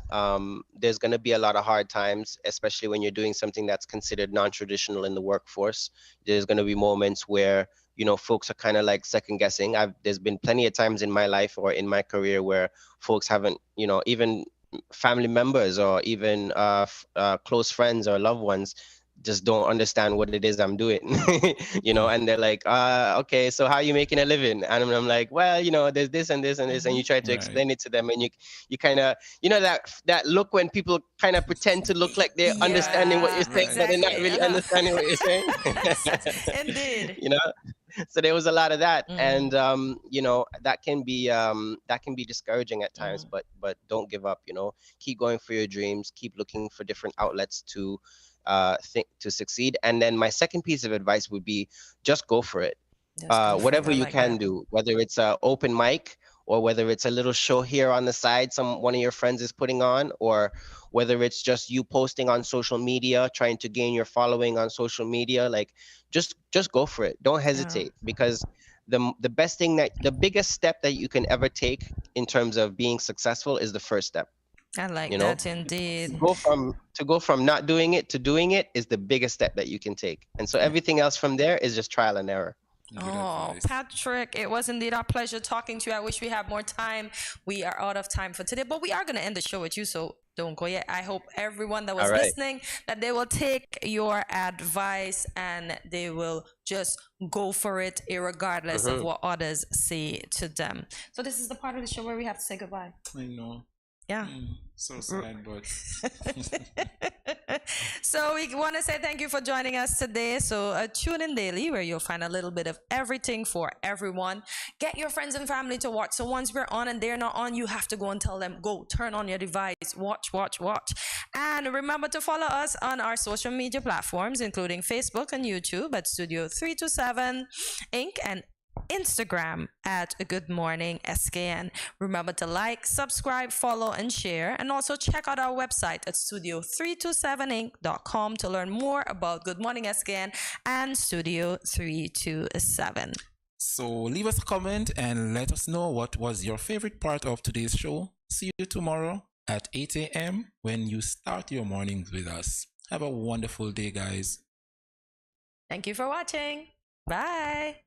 There's going to be a lot of hard times, especially when you're doing something that's considered non-traditional in the workforce. There's going to be moments where folks are kind of like second guessing. There's been plenty of times in my life or in my career where folks haven't, even family members or even close friends or loved ones just don't understand what it is I'm doing, and they're like, okay, so how are you making a living? And I'm like, well, there's this and this and this, and you try to explain it to them, and you kind of, that look when people kind of pretend to look like they're understanding what you're saying, but they're not really understanding what you're saying. Indeed. So there was a lot of that, and that can be discouraging at times, but don't give up. Keep going for your dreams, keep looking for different outlets to to succeed. And then my second piece of advice would be just go for it. Whatever you can do, whether it's an open mic or whether it's a little show here on the side one of your friends is putting on, or whether it's just you posting on social media, trying to gain your following on social media, like just go for it. Don't hesitate, because the biggest step that you can ever take in terms of being successful is the first step. I like that indeed. To go from not doing it to doing it is the biggest step that you can take. And so everything else from there is just trial and error. Oh, Patrick, it was indeed our pleasure talking to you. I wish we had more time. We are out of time for today, but we are going to end the show with you, so don't go yet. I hope everyone that was listening, that they will take your advice and they will just go for it, regardless of what others say to them. So this is the part of the show where we have to say goodbye. I know. Yeah. So sad, but... So we want to say thank you for joining us today. So tune in daily, where you'll find a little bit of everything for everyone. Get your friends and family to watch. So once we're on and they're not on, you have to go and tell them, go turn on your device, watch. And remember to follow us on our social media platforms, including Facebook and YouTube at Studio 327 Inc. and Instagram at Good Morning SKN. Remember to like, subscribe, follow, and share. And also check out our website at studio327inc.com to learn more about Good Morning SKN and Studio 327. So leave us a comment and let us know what was your favorite part of today's show. See you tomorrow at 8 a.m. when you start your mornings with us. Have a wonderful day, guys. Thank you for watching. Bye.